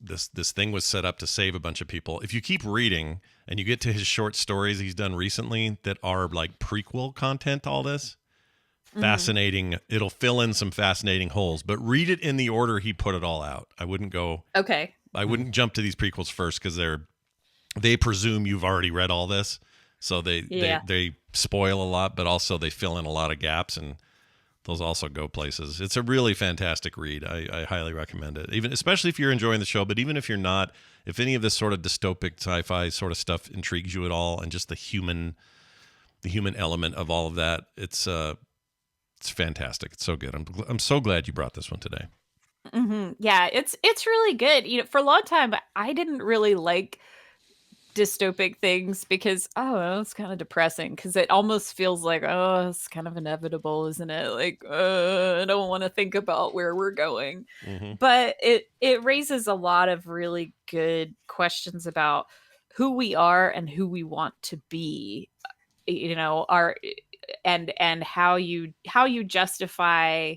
this thing was set up to save a bunch of people. If you keep reading and you get to his short stories he's done recently that are like prequel content to all this, fascinating. It'll fill in some fascinating holes, but read it in the order he put it all out. I wouldn't jump to these prequels first because they presume you've already read all this. So they spoil a lot, but also they fill in a lot of gaps, and those also go places. It's a really fantastic read. I highly recommend it, especially if you're enjoying the show. But even if you're not, if any of this sort of dystopic sci-fi sort of stuff intrigues you at all, and just the human element of all of that, it's fantastic. It's so good. I'm so glad you brought this one today. Yeah, it's really good. For a long time, I didn't really like dystopic things because it's kind of depressing because it almost feels like it's kind of inevitable, isn't it? Like I don't want to think about where we're going. But it raises a lot of really good questions about who we are and who we want to be, our and how you justify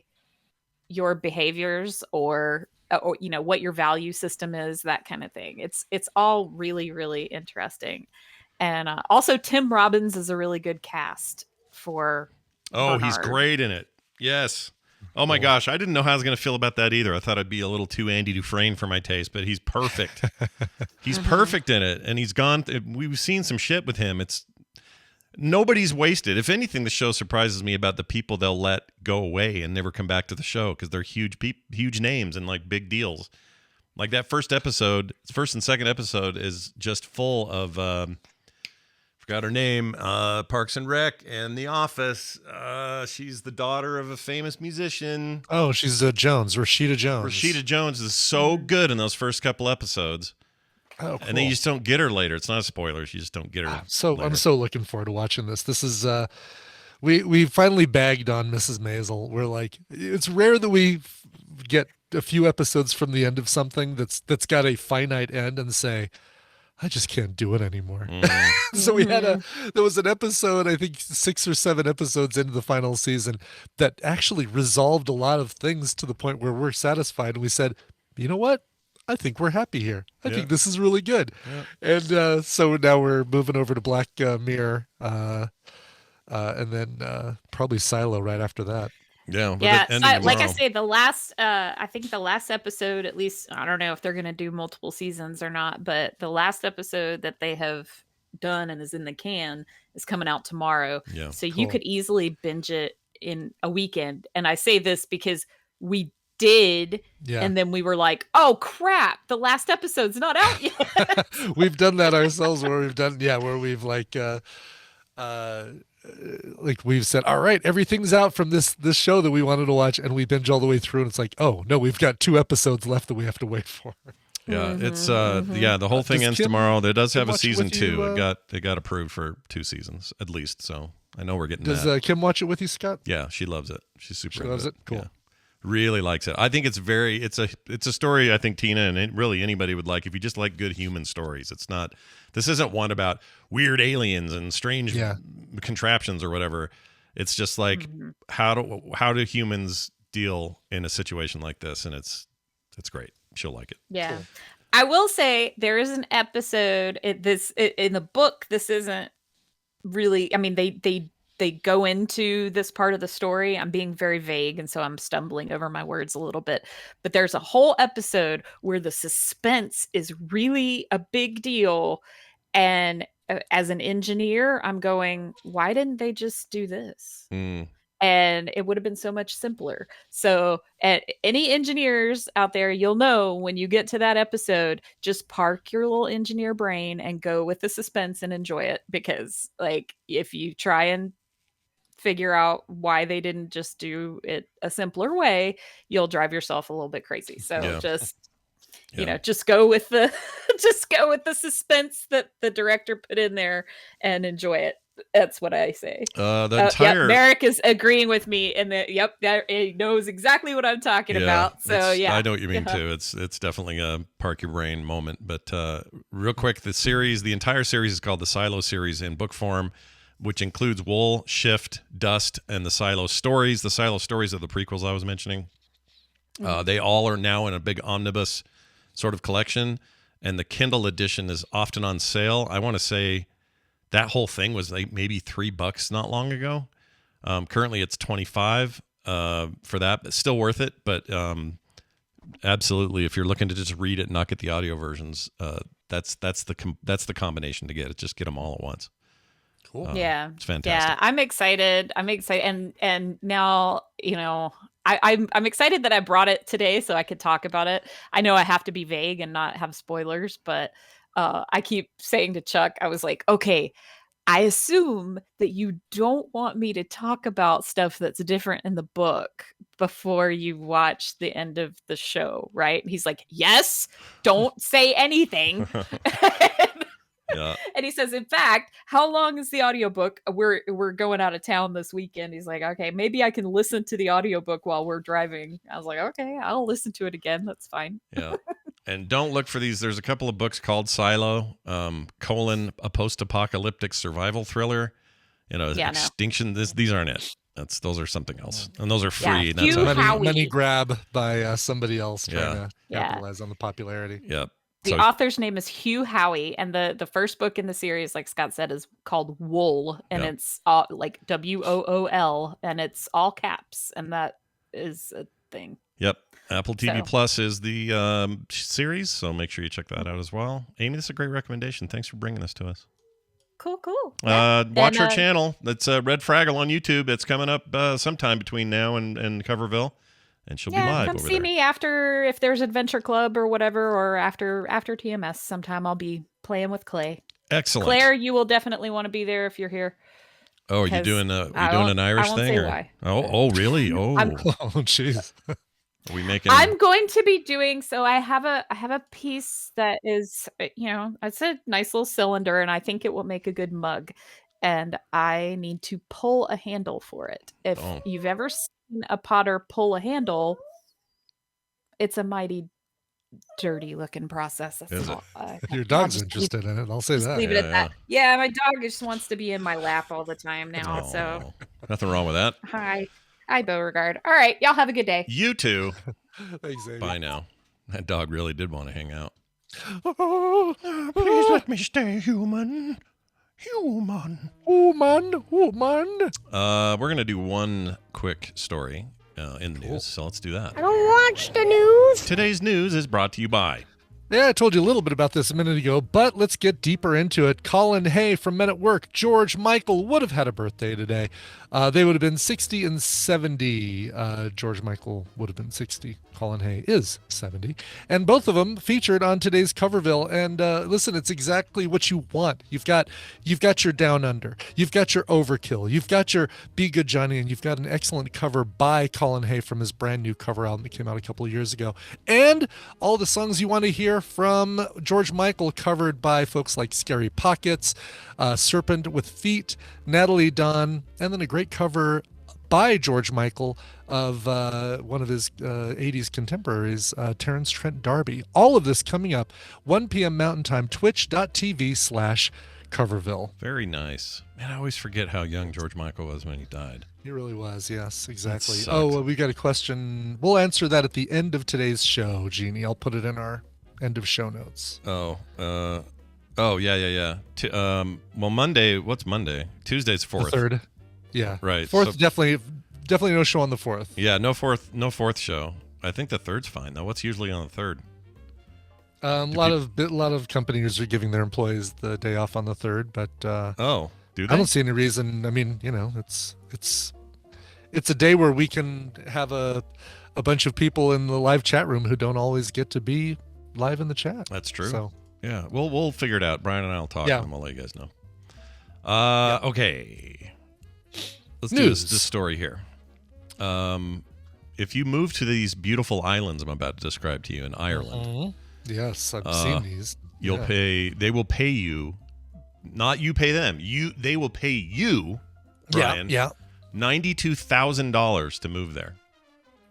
your behaviors or what your value system is, that kind of thing. It's all really, really interesting. And also Tim Robbins is a really good cast for Bernard. He's great in it. Yes. Oh my gosh, I didn't know how I was going to feel about that either. I thought I'd be a little too Andy Dufresne for my taste, but he's perfect. He's perfect in it, and we've seen some shit with him. Nobody's wasted. If anything, the show surprises me about the people they'll let go away and never come back to the show because they're huge names and like big deals. Like that first and second episode is just full of forgot her name, Parks and Rec and The Office. She's the daughter of a famous musician. Oh, she's Jones, Rashida Jones. Rashida Jones is so good in those first couple episodes. Oh, cool. And then you just don't get her later. It's not a spoiler. You just don't get her. I'm so looking forward to watching this. This is we finally bagged on Mrs. Maisel. We're like, it's rare that we get a few episodes from the end of something that's got a finite end and say, I just can't do it anymore. So there was an episode, I think 6 or 7 episodes into the final season that actually resolved a lot of things to the point where we're satisfied. And we said, you know what? I think we're happy here. I think this is really good. Yeah. And so now we're moving over to Black Mirror and then probably Silo right after that. Yeah. Like I say, I think the last episode, at least, I don't know if they're going to do multiple seasons or not, but the last episode that they have done and is in the can is coming out tomorrow. Yeah. So you could easily binge it in a weekend. And I say this because we did, and then we were like, oh crap, the last episode's not out yet. We've done that ourselves where we've we've said, all right, everything's out from this show that we wanted to watch, and we binge all the way through, and it's like, oh no, we've got 2 episodes left that we have to wait for. Yeah, it's the whole thing ends tomorrow. There does have a season 2. It got approved for 2 seasons at least, so I know we're getting that. Does Kim watch it with you, Scott? Yeah, she loves it. She loves it. Cool. Yeah. Really likes it. I think it's a story I think Tina and really anybody would like if you just like good human stories. This isn't one about weird aliens and strange contraptions or whatever. It's just like how do humans deal in a situation like this, and it's great. She'll like it. Yeah. Cool. I will say there is an episode in the book. This isn't really, I mean, they go into this part of the story. I'm being very vague, and so I'm stumbling over my words a little bit. But there's a whole episode where the suspense is really a big deal. And as an engineer, I'm going, why didn't they just do this? And it would have been so much simpler. So any engineers out there, you'll know when you get to that episode, just park your little engineer brain and go with the suspense and enjoy it. Because like if you try and figure out why they didn't just do it a simpler way, you'll drive yourself a little bit crazy. So just go with the suspense that the director put in there and enjoy it. That's what I say. Merrick is agreeing with me, and he knows exactly what I'm talking about. So I know what you mean too. It's definitely a park your brain moment. But real quick, the entire series is called the Silo series in book form, which includes Wool, Shift, Dust, and the Silo stories. The Silo stories are the prequels I was mentioning. They all are now in a big omnibus sort of collection, and the Kindle edition is often on sale. I want to say that whole thing was like maybe $3 not long ago. Currently, it's $25 for that. It's still worth it, but absolutely, if you're looking to just read it and not get the audio versions, that's the combination to get. Just get them all at once. Cool. Yeah, it's fantastic. Yeah, I'm excited. And now I'm excited that I brought it today so I could talk about it. I know I have to be vague and not have spoilers, but I keep saying to Chuck, I was like, okay, I assume that you don't want me to talk about stuff that's different in the book before you watch the end of the show, right? And he's like, yes, don't say anything. Yeah. And he says, in fact, how long is the audiobook? We're going out of town this weekend. He's like, okay, maybe I can listen to the audiobook while we're driving. I was like, okay, I'll listen to it again. That's fine. Yeah. And don't look for these. There's a couple of books called Silo, a post-apocalyptic survival thriller. Extinction. These aren't it. Those are something else. And those are free. Yeah, that's money grab by somebody else trying to capitalize on the popularity. Yep. The author's name is Hugh Howey, and the first book in the series, like Scott said, is called Wool, and it's like WOOL, and it's all caps, and that is a thing. Yep. Apple TV Plus is the series, so make sure you check that out as well. Amy, this is a great recommendation. Thanks for bringing this to us. Cool. Watch her channel. That's Red Fraggle on YouTube. It's coming up sometime between now and Coverville. And she'll be live. Come over see there. me after, if there's Adventure Club or whatever, or after TMS sometime. I'll be playing with Clay. Excellent. Claire, you will definitely want to be there if you're here. Oh, are you doing an Irish thing? Say why. Oh, really? Oh, jeez. Are we making? I'm going to be doing so. I have a piece that is, it's a nice little cylinder, and I think it will make a good mug. And I need to pull a handle for it. If you've ever seen a potter pull a handle, it's a mighty dirty looking process. Your dog's interested in it. I'll say that. Leave it at that. Yeah, my dog just wants to be in my lap all the time now. So nothing wrong with that. Hi, Beauregard. All right, y'all have a good day. You too. Thanks, Amy. Bye now. That dog really did want to hang out. Oh, please let me stay human. Human. We're going to do one quick story in the news, so let's do that. I don't watch the news. Today's news is brought to you by... Yeah, I told you a little bit about this a minute ago, but let's get deeper into it. Colin Hay from Men at Work, George Michael would have had a birthday today. They would have been 60 and 70. George Michael would have been 60. Colin Hay is 70. And both of them featured on today's Coverville. And listen, it's exactly what you want. You've got your Down Under. You've got your Overkill. You've got your Be Good Johnny. And you've got an excellent cover by Colin Hay from his brand new cover album that came out a couple of years ago. And all the songs you want to hear from George Michael covered by folks like Scary Pockets, Serpent with Feet, Natalie Dunn, and then a great cover by George Michael of one of his 80s contemporaries, Terrence Trent D'Arby. All of this coming up 1 p.m. Mountain Time, twitch.tv/Coverville. Very nice. Man, I always forget how young George Michael was when he died. He really was, yes, exactly. Oh, we got a question. We'll answer that at the end of today's show, Jeannie. I'll put it in our end of show notes. Yeah. Well, Monday, what's Monday? Tuesday's 4th. The 3rd. Yeah. Right. 4th, so, definitely no show on the 4th. Yeah, no fourth show. I think the 3rd's fine though. What's usually on the 3rd? A lot of companies are giving their employees the day off on the 3rd, but do they? I don't see any reason. I mean, it's a day where we can have a bunch of people in the live chat room who don't always get to be live in the chat. That's true. So yeah, we'll figure it out. Brian and I will talk. Yeah. And we'll let you guys know. Okay. Let's do this story here. If you move to these beautiful islands I'm about to describe to you in Ireland, yes, I've seen these. You'll pay. They will pay you, not you pay them. They will pay you, Brian. Yeah. $92,000 to move there.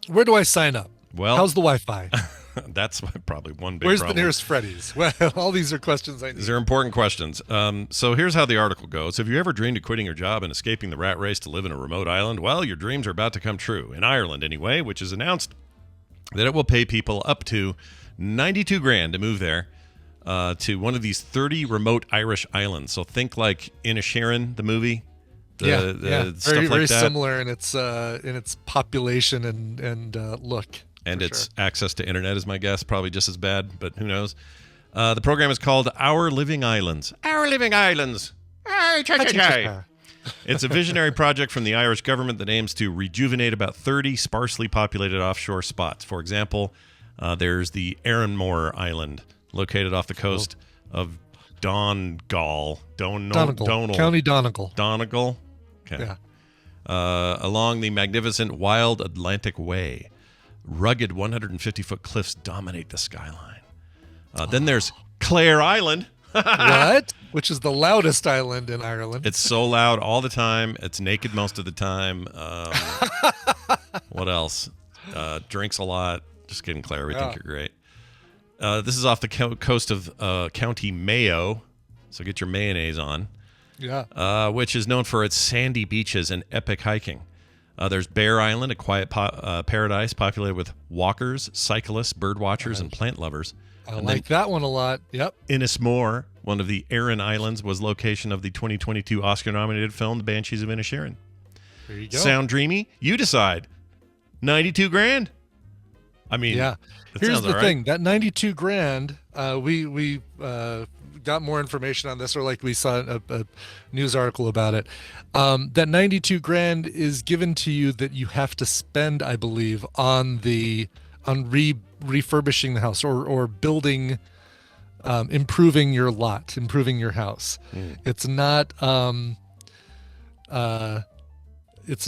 Where do I sign up? Well, how's the Wi-Fi? That's probably one big Where's problem. the nearest Freddy's? Well, all these are questions I need. These are important questions. So here's how the article goes. Have you ever dreamed of quitting your job and escaping the rat race to live in a remote island? Well, your dreams are about to come true. In Ireland, anyway, which has announced that it will pay people up to $92,000 to move there to one of these 30 remote Irish islands. So think like Inisherin, the movie. stuff very like very that. similar in its population and look. And its access to internet is my guess, probably just as bad, but who knows. The program is called Our Living Islands. Our Living Islands. It's a visionary project from the Irish government that aims to rejuvenate about 30 sparsely populated offshore spots. For example, there's the Erinmore Island, located off the coast of Donegal. County Donegal. Donegal? Okay. Yeah. Along the magnificent Wild Atlantic Way. Rugged 150-foot cliffs dominate the skyline. Then there's Clare Island. What? Which is the loudest island in Ireland. It's so loud all the time. It's naked most of the time. What else? Drinks a lot. Just kidding, Claire. We think you're great. This is off the coast of County Mayo, so get your mayonnaise on. Yeah. Which is known for its sandy beaches and epic hiking. There's Bear Island, a quiet paradise populated with walkers, cyclists, bird watchers, and plant lovers. I like that one a lot. Yep. Innismore, one of the Aran Islands, was location of the 2022 Oscar-nominated film The Banshees of Inisherin. There you go. Sound dreamy? You decide. $92,000. I mean, yeah. Here's the thing: that $92,000. We got more information on this, or like we saw a news article about it. That $92,000 is given to you that you have to spend, I believe, on refurbishing the house or building, improving your lot, improving your house. It's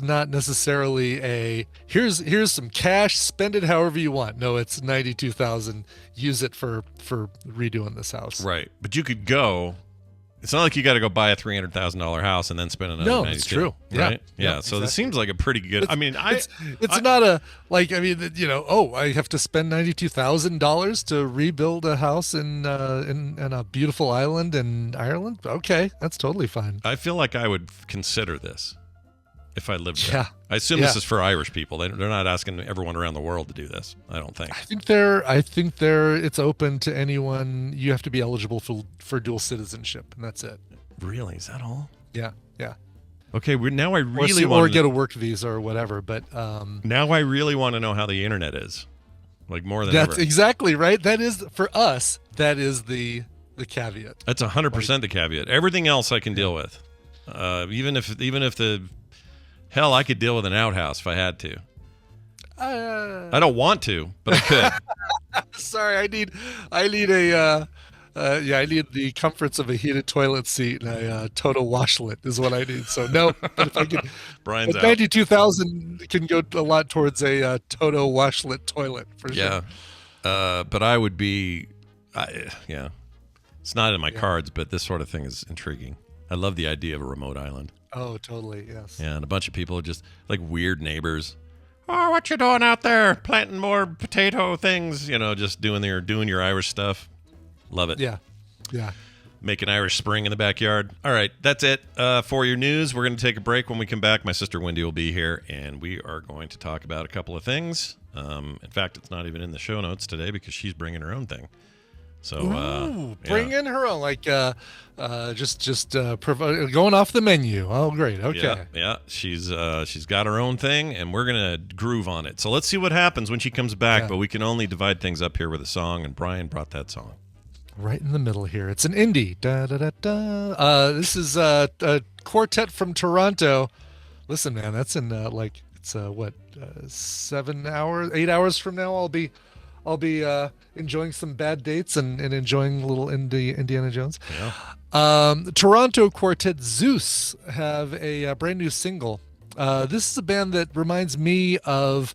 not necessarily a here's some cash, spend it however you want. No, it's $92,000. Use it for redoing this house. Right, but you could go. It's not like you got to go buy a $300,000 house and then spend another. No, 92, it's true. Right? Yeah. So Exactly. this seems like a pretty good. It's not a like. I mean, I have to spend $92,000 to rebuild a house in a beautiful island in Ireland. Okay, that's totally fine. I feel like I would consider this if I lived there. Yeah. I assume this is for Irish people. They're not asking everyone around the world to do this. I don't think. I think it's open to anyone. You have to be eligible for dual citizenship, and that's it. Really? Is that all? Yeah. Okay. Now I really want or get a work visa or whatever. But now I really want to know how the internet is, like more than that's ever. exactly right. That is for us. That is the caveat. That's 100% the caveat. Everything else I can deal with, even if the hell, I could deal with an outhouse if I had to. I don't want to, but I could. Sorry, I need the comforts of a heated toilet seat and a Toto washlet is what I need. So no, but if I could, Brian's out. 92,000 can go a lot towards a Toto washlet toilet for sure. Yeah, but I would be, it's not in my cards, but this sort of thing is intriguing. I love the idea of a remote island. Oh, totally, yes. Yeah, and a bunch of people are just like weird neighbors. Oh, what you doing out there? Planting more potato things, just doing your Irish stuff. Love it. Yeah. Make an Irish Spring in the backyard. All right, that's it for your news. We're going to take a break. When we come back, my sister Wendy will be here, and we are going to talk about a couple of things. In fact, it's not even in the show notes today because she's bringing her own thing. So bring in her own, like just going off the menu. Oh, great. Okay. Yeah. She's got her own thing, and we're gonna groove on it. So let's see what happens when she comes back. Yeah. But we can only divide things up here with a song, and Brian brought that song right in the middle here. It's an indie. Da da da da. This is a quartet from Toronto. Listen, man, that's in it's 7 hours, 8 hours from now. I'll be enjoying some bad dates and enjoying a little Indiana Jones. Yeah. Toronto quartet Zeus have a brand new single. This is a band that reminds me of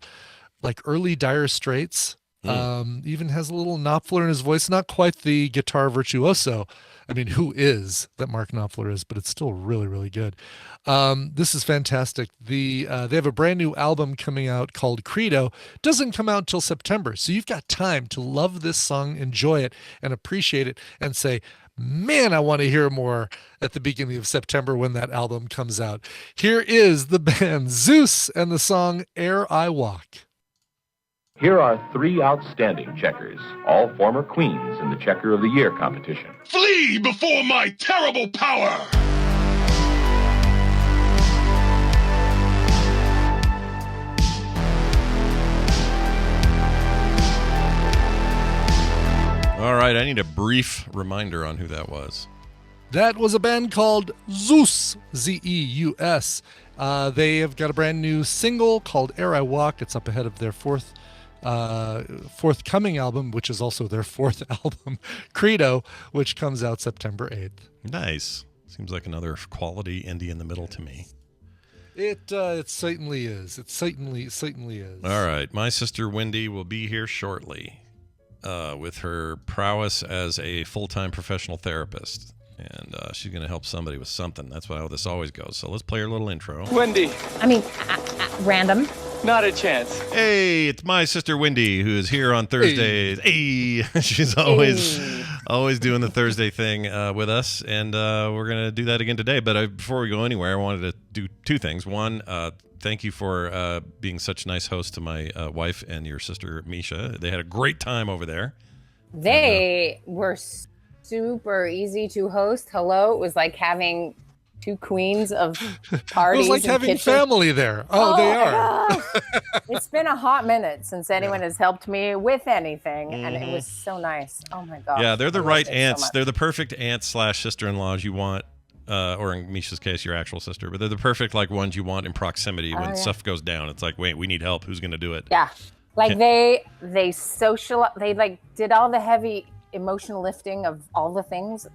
like early Dire Straits. Even has a little Knopfler in his voice. Not quite the guitar virtuoso. I mean, who is that Mark Knopfler is, but it's still really, really good. This is fantastic. They have a brand new album coming out called Credo. Doesn't come out until September, so you've got time to love this song, enjoy it, and appreciate it, and say, man, I want to hear more at the beginning of September when that album comes out. Here is the band Zeus and the song Ere I Walk. Here are 3 outstanding checkers, all former queens in the Checker of the Year competition. Flee before my terrible power! right, I need a brief reminder on who that was. That was a band called Zeus, Zeus. They have got a brand new single called Ere I Walk. It's up ahead of their forthcoming album, which is also their fourth album, Credo, which comes out September 8th. Nice. Seems like another quality indie in the middle to me. It certainly is. It certainly is. All right. My sister Wendy will be here shortly with her prowess as a full-time professional therapist. And she's going to help somebody with something. That's how this always goes. So let's play her little intro. Wendy. I mean, random. Not a chance. Hey, it's my sister Wendy, who is here on Thursdays. Hey. She's always doing the Thursday thing with us. And we're going to do that again today. But before we go anywhere, I wanted to do two things. One, thank you for being such a nice host to my wife and your sister, Misha. They had a great time over there. They were super easy to host. Hello, it was like having two queens of parties. It was like having kitchen. family there. Oh, they are. It's been a hot minute since anyone has helped me with anything, and it was so nice. Oh my gosh. Yeah, they're the right aunts. They're the perfect aunt / sister-in-laws you want, or in Misha's case, your actual sister. But they're the perfect ones you want in proximity when stuff goes down. It's like, wait, we need help. Who's going to do it? Yeah, like they did all the heavy emotional lifting of all the things,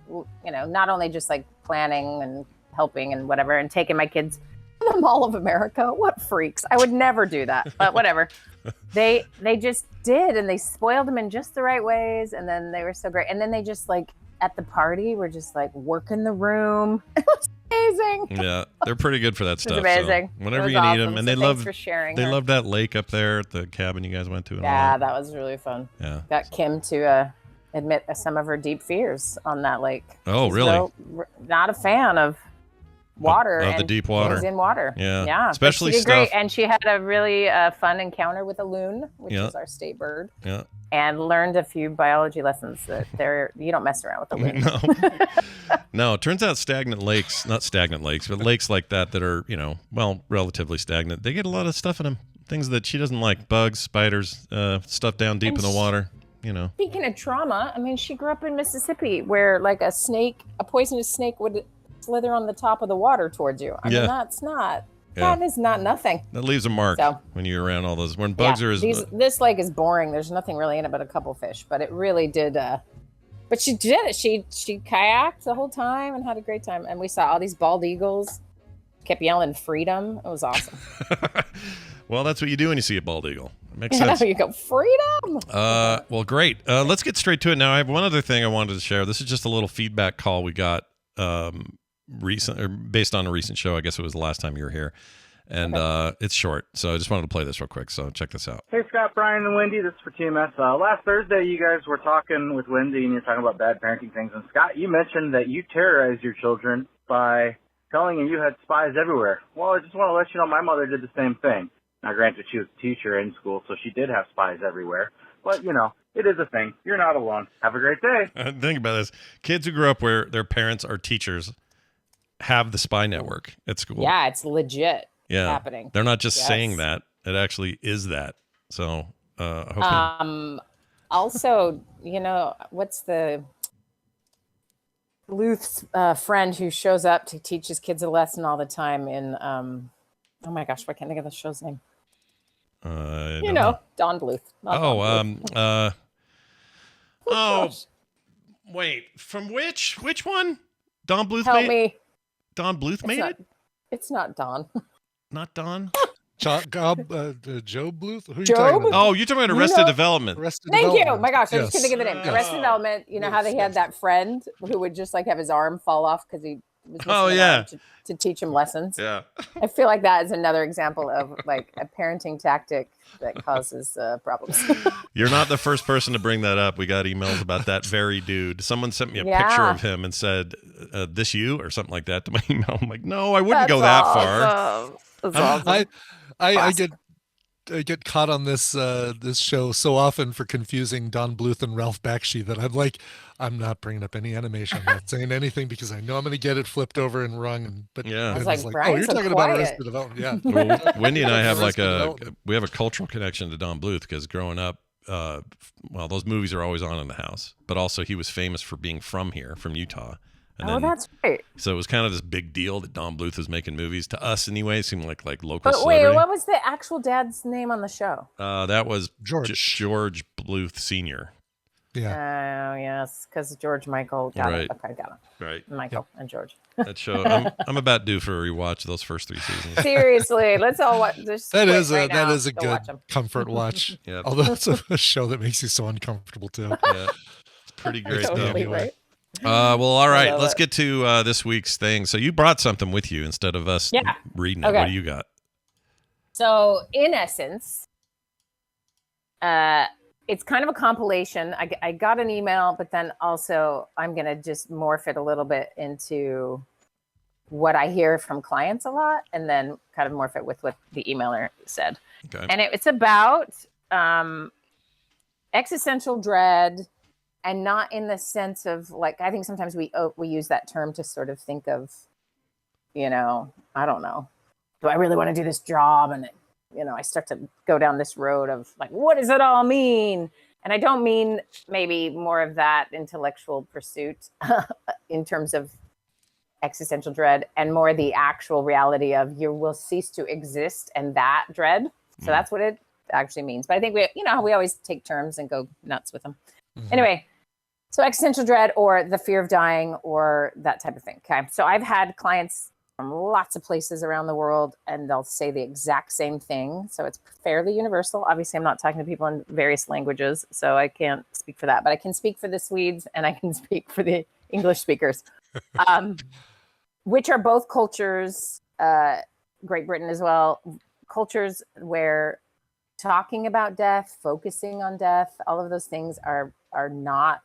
not only just like planning and helping and whatever, and taking my kids to the Mall of America. What freaks. I would never do that, but whatever. They just did, and they spoiled them in just the right ways, and then they were so great. And then they just at the party were just working the room. It was amazing. Yeah, they're pretty good for that stuff. It was amazing. So whenever you need them, and thanks for sharing. They love that lake up there at the cabin you guys went to. And yeah, that was really fun. Yeah, got Kim to admit some of her deep fears on that lake. Oh, She's really? Not a fan of water of the deep water. In water. Yeah. Especially she did stuff. Great. And she had a really fun encounter with a loon, which is our state bird. Yeah. And learned a few biology lessons that you don't mess around with a loon. No, it turns out stagnant lakes, not stagnant lakes, but lakes like that are, relatively stagnant. They get a lot of stuff in them. Things that she doesn't like, bugs, spiders, stuff down deep in the water. Speaking of trauma, I mean, she grew up in Mississippi where a poisonous snake would slither on the top of the water towards you. I mean, that is not nothing. That leaves a mark when you're around all those. When bugs are this lake is boring. There's nothing really in it but a couple fish, but it really did. But she did it. She kayaked the whole time and had a great time. And we saw all these bald eagles. Kept yelling freedom. It was awesome. Well, that's what you do when you see a bald eagle. It makes sense. You go, freedom. Well, great. Let's get straight to it now. I have one other thing I wanted to share. This is just a little feedback call we got based on a recent show. I guess it was the last time you were here. And it's short, so I just wanted to play this real quick. So check this out. Hey, Scott, Brian, and Wendy. This is for TMS. Last Thursday, you guys were talking with Wendy, and you're talking about bad parenting things. And Scott, you mentioned that you terrorized your children by telling them you had spies everywhere. Well, I just want to let you know my mother did the same thing. Now, granted, she was a teacher in school, so she did have spies everywhere. But, it is a thing. You're not alone. Have a great day. Think about this. Kids who grew up where their parents are teachers have the spy network at school. Yeah, it's legit happening. They're not just saying that. It actually is that. So, also, what's the Bluth's friend who shows up to teach his kids a lesson all the time in, oh my gosh, I can't think of the show's name. Don Bluth. Wait, from which one? Don Bluth Help me. Don Bluth made it? It's not Don. Not Don? Joe Bluth? Who are you Joe? talking about? Oh, you're talking about Arrested Development. Thank you. My gosh, I just couldn't think of the name. Arrested Development. You know how they had that friend who would just have his arm fall off because he was missing an arm to teach him lessons. Yeah. I feel like that is another example of a parenting tactic that causes problems. You're not the first person to bring that up. We got emails about that very dude. Someone sent me a picture of him and said, this you? Or something like that to my email. I'm like, no, I wouldn't go that far. That's awesome. I get caught on this show so often for confusing Don Bluth and Ralph Bakshi that I'm not bringing up any animation. I'm not saying anything because I know I'm going to get it flipped over and wrong. I was oh, you're talking about Arrested Development. Yeah. Well, Wendy and I have we have a cultural connection to Don Bluth because growing up, well, those movies are always on in the house, but also he was famous for being from here, from Utah. And then, that's right. So it was kind of this big deal that Don Bluth was making movies. To us, anyway, it seemed like local But celebrity. wait, what was the actual dad's name on the show? That was George Bluth Sr. Yeah. Oh, yes, because George Michael. Got Right. it. Okay, got it. Right. Michael and George. That show, I'm about due for a rewatch of those first 3 seasons. Seriously, let's all watch this. That is right that now. is a Go good watch 'em. comfort watch. Yep. Although it's a show that makes you so uncomfortable too. Yeah, it's pretty great stuff. Totally right. Well, all right. love Let's it. get to this week's thing. So you brought something with you instead of us reading it. Okay. What do you got? So, in essence, it's kind of a compilation. I got an email, but then also I'm going to just morph it a little bit into what I hear from clients a lot, and then kind of morph it with what the emailer said. Okay. And it's about existential dread, and not in the sense of like, I think sometimes we use that term to sort of think of, I don't know, do I really want to do this job? And I start to go down this road of like, what does it all mean? And I don't mean maybe more of that intellectual pursuit in terms of existential dread, and more the actual reality of you will cease to exist, and that dread. So that's what it actually means. But I think we always take terms and go nuts with them. Mm-hmm. Anyway, so existential dread, or the fear of dying, or that type of thing. Okay. So I've had clients from lots of places around the world, and they'll say the exact same thing. So it's fairly universal. Obviously, I'm not talking to people in various languages, so I can't speak for that. But I can speak for the Swedes, and I can speak for the English speakers, which are both cultures, Great Britain as well, cultures where talking about death, focusing on death, all of those things are not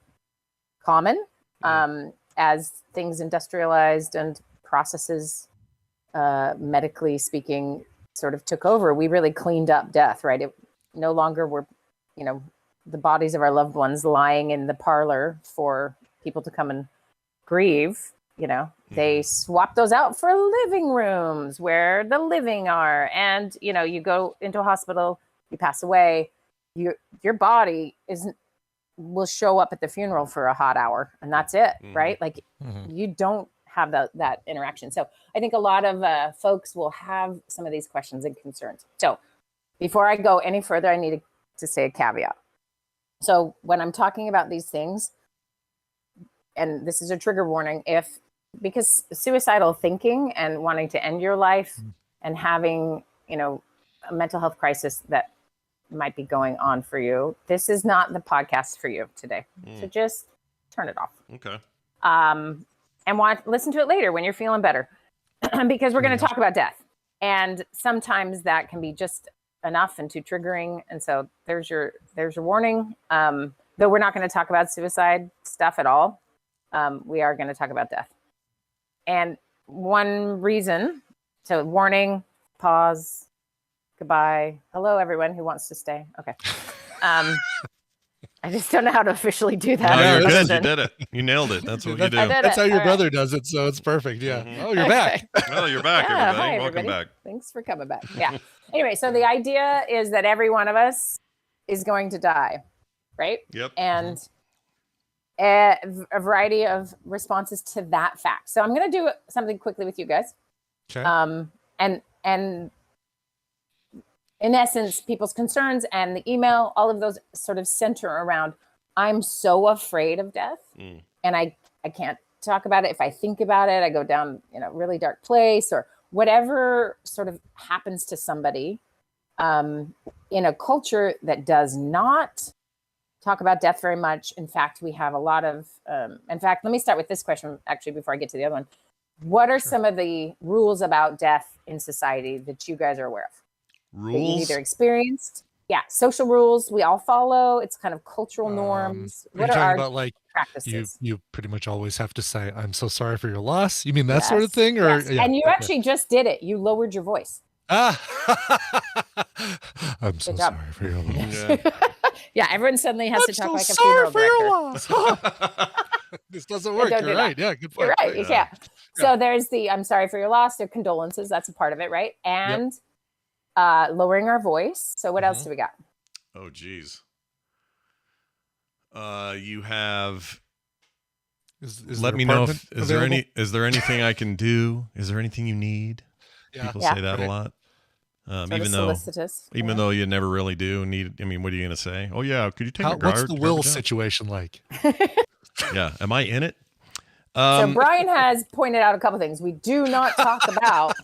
common, as things industrialized and processes, medically speaking, sort of took over. We really cleaned up death, right? It no longer were, the bodies of our loved ones lying in the parlor for people to come and grieve. They swapped those out for living rooms where the living are. And, you go into a hospital, you pass away, your body will show up at the funeral for a hot hour, and that's it, right? Like you don't have that interaction. So I think a lot of folks will have some of these questions and concerns. So before I go any further, I need to say a caveat. So when I'm talking about these things, and this is a trigger warning, because suicidal thinking and wanting to end your life and having, a mental health crisis that might be going on for you, this is not the podcast for you today. So just turn it off. Okay. And listen to it later when you're feeling better, because we're going to talk about death. And sometimes that can be just enough and too triggering. And so there's your warning. Though we're not going to talk about suicide stuff at all. We are going to talk about death. And one reason, so warning, pause, goodbye, hello, everyone who wants to stay. Okay. I just don't know how to officially do that. No, you're good. You did it. You nailed it. That's what you do. That's how your brother does it, so it's perfect. Yeah. Oh, you're back. Well, you're back, Yeah, everybody. hi, Welcome everybody. back. Thanks for coming back. Yeah. Anyway, so the idea is that every one of us is going to die, right? Yep. And a variety of responses to that fact. So I'm going to do something quickly with you guys. Okay. And in essence, people's concerns and the email, all of those sort of center around, I'm so afraid of death, and I can't talk about it. If I think about it, I go down a really dark place, or whatever sort of happens to somebody in a culture that does not talk about death very much. In fact, we have a lot of, let me start with this question, actually, before I get to the other one. What are some of the rules about death in society that you guys are aware of? Rules? That you've either experienced? Yeah, social rules we all follow. It's kind of cultural norms. What are our about, like, practices? You pretty much always have to say, I'm so sorry for your loss. You mean that sort of thing? Or Yes. And you actually just did it. You lowered your voice. I'm so sorry for your loss. Yeah, everyone suddenly has to talk like a sorry funeral for director. your loss. This doesn't work. You're right. Yeah, good point. You're right. You can't. So there's the I'm sorry for your loss. There are condolences. That's a part of it, right? And lowering our voice. So what else do we got? Oh, geez. You have. Is Let there me know apartment if is there available? there anything I can do? Is there anything you need? Yeah. People Yeah. say that a Right. lot. Sort of Even solicitous. though you never really do need. I mean, what are you gonna say? Oh yeah, could you take a What's the will garbage out? situation like? Yeah, am I in it? So Brian has pointed out a couple things. We do not talk about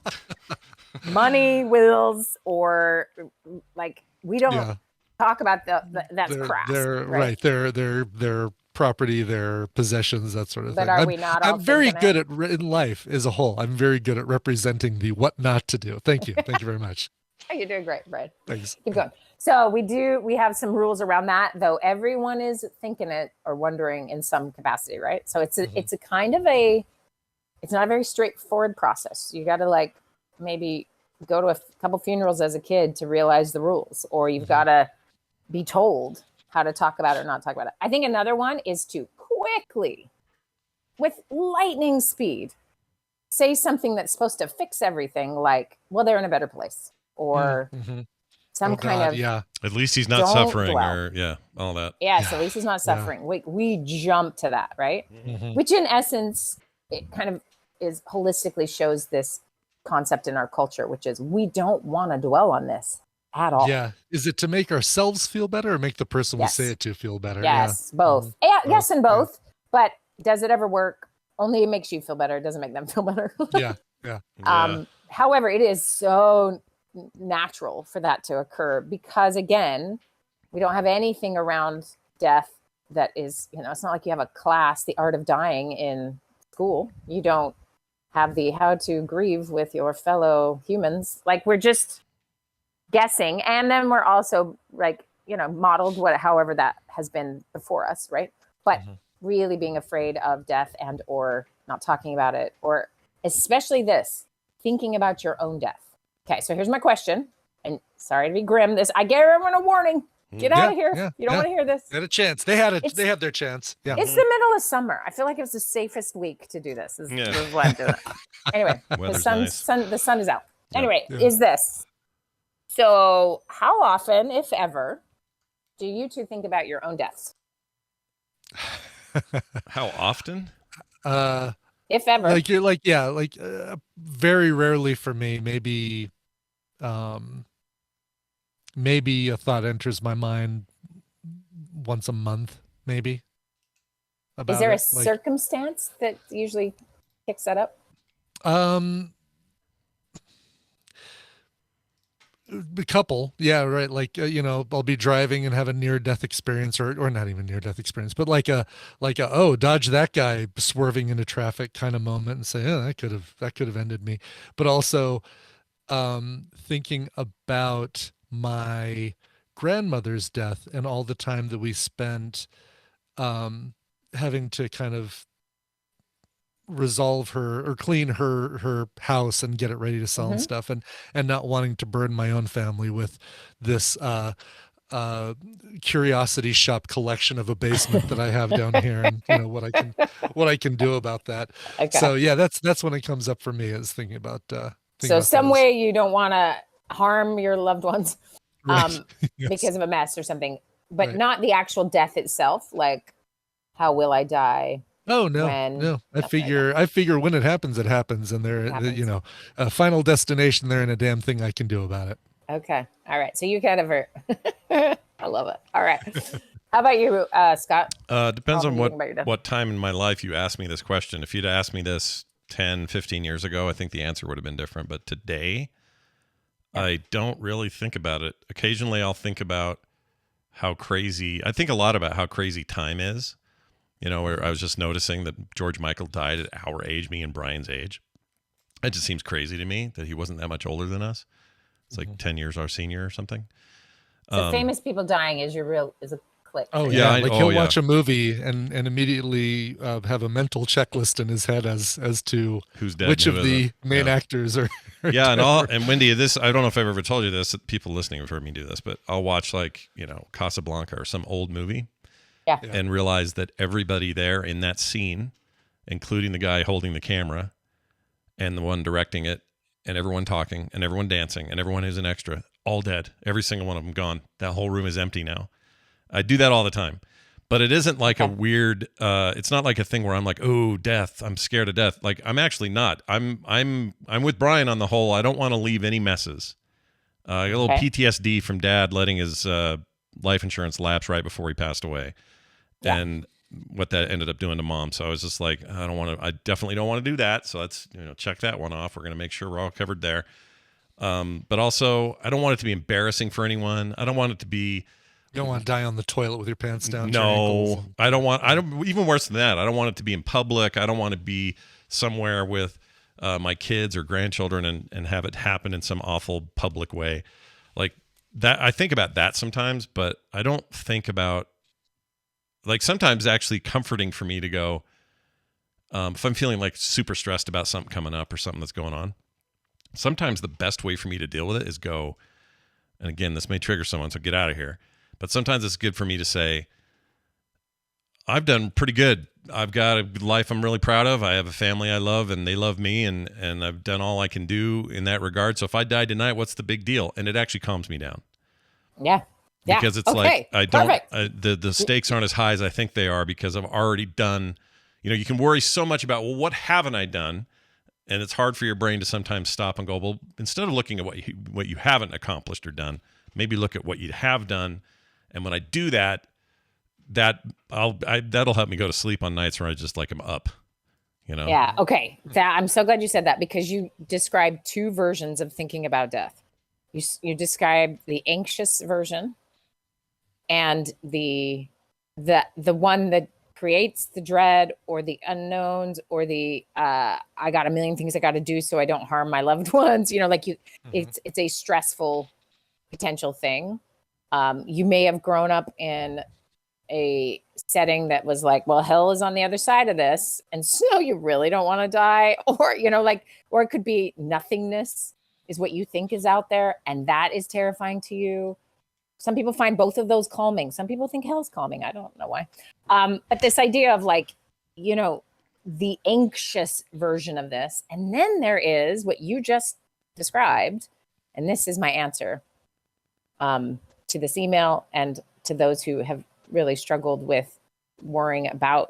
money, wills, or like we don't talk about that's crass. They're right. Their property, their possessions, that sort of But thing. are we not all I'm very thinking good it? at in life as a whole. I'm very good at representing the what not to do. Thank you very much. Oh, you're doing great, Brian. Thanks. Keep going. So we have some rules around that, though everyone is thinking it or wondering in some capacity, right? So it's a kind of it's not a very straightforward process. You got to like maybe go to a couple funerals as a kid to realize the rules, or you've got to be told how to talk about it or not talk about it. I think another one is to quickly, with lightning speed, say something that's supposed to fix everything, like, well, they're in a better place, or some kind of At least he's not suffering, or all that. Yeah, so at least he's not suffering. We jump to that, right? Which in essence, it kind of is holistically shows this concept in our culture, which is we don't want to dwell on this at all. Yeah. Is it to make ourselves feel better or make the person we say it to feel better? Yes, both. Yeah, yes, and both. But does it ever work? Only it makes you feel better. It doesn't make them feel better. Yeah. However, it is so natural for that to occur because, again, we don't have anything around death that is, it's not like you have a class, the art of dying in school. You don't have the how to grieve with your fellow humans. Like, we're just guessing. And then we're also like, modeled however that has been before us, right? But really being afraid of death and or not talking about it, or especially thinking about your own death. Okay, so here's my question. And sorry to be grim. I gave everyone a warning. Get out of here. You don't want to hear this. They had a chance. They had their chance. Yeah. It's the middle of summer. I feel like it's the safest week to do this. This is why I'm doing it. Anyway, the sun is out. Anyway, is this. So how often, if ever, do you two think about your own deaths? How often? If ever. Very rarely for me. Maybe a thought enters my mind once a month, maybe. Is there a circumstance that usually kicks that up? A couple, yeah, right. Like I'll be driving and have a near-death experience, or not even near-death experience, but like a dodge that guy swerving into traffic kind of moment, and say, oh, that could have ended me. But also, thinking about my grandmother's death and all the time that we spent, having to kind of resolve her or clean her house and get it ready to sell and stuff, and not wanting to burden my own family with this curiosity shop collection of a basement that I have down here, and what I can do about that. Okay. So yeah, that's when it comes up for me, is thinking about some way you don't want to harm your loved ones yes. because of a mess or something, but not the actual death itself, like how will I die? Oh no. I figure when it happens, and they're a final destination. There ain't a damn thing I can do about it. Okay, all right. So you kind of are. I love it. All right. How about you, Scott? Depends on what time in my life you asked me this question. If you'd asked me this 10, 15 years ago, I think the answer would have been different. But today, I don't really think about it. Occasionally, I'll think about how crazy. I think a lot about how crazy time is. Where I was just noticing that George Michael died at our age, me and Brian's age. It just seems crazy to me that he wasn't that much older than us. It's like 10 years our senior or something. So famous people dying is a click. Oh yeah, he'll watch a movie and immediately have a mental checklist in his head as to who's dead, which of the main actors are. And Wendy, I don't know if I've ever told you this. People listening have heard me do this, but I'll watch Casablanca or some old movie. Yeah. And realize that everybody there in that scene, including the guy holding the camera and the one directing it, and everyone talking and everyone dancing and everyone who's an extra, all dead. Every single one of them gone. That whole room is empty now. I do that all the time. but it isn't like a weird. It's not like a thing where I'm like, oh, death. I'm scared of death. Like I'm actually not. I'm with Brian on the whole. I don't want to leave any messes. I got a little PTSD from Dad letting his life insurance lapse right before he passed away, and what that ended up doing to Mom. So I was just like, I definitely don't want to do that. So let's check that one off. We're gonna make sure we're all covered there. But also, I don't want it to be embarrassing for anyone. I don't want it to be. You don't want to die on the toilet with your pants down. No, I don't. Even worse than that, I don't want it to be in public. I don't want to be somewhere with my kids or grandchildren and have it happen in some awful public way, like that. I think about that sometimes, but I don't think about like sometimes actually comforting for me to go. If I'm feeling like super stressed about something coming up or something that's going on, sometimes the best way for me to deal with it is go. And again, this may trigger someone, so get out of here. But sometimes it's good for me to say, I've done pretty good. I've got a life I'm really proud of. I have a family I love, and they love me, and I've done all I can do in that regard. So if I die tonight, what's the big deal? And it actually calms me down. Yeah. Because it's like I don't the stakes aren't as high as I think they are because I've already done. You can worry so much about, well, what haven't I done? And it's hard for your brain to sometimes stop and go, well, instead of looking at what you haven't accomplished or done, maybe look at what you have done. And when I do that, that'll help me go to sleep on nights where I just like I'm up, Yeah. Okay. I'm so glad you said that because you described two versions of thinking about death. You described the anxious version and the one that creates the dread or the unknowns or the I got a million things I got to do so I don't harm my loved ones. It's a stressful potential thing. You may have grown up in a setting that was like, well, hell is on the other side of this. And so you really don't want to die. Or, or it could be nothingness is what you think is out there. And that is terrifying to you. Some people find both of those calming. Some people think hell's calming. I don't know why. But this idea of the anxious version of this. And then there is what you just described. And this is my answer to this email and to those who have really struggled with worrying about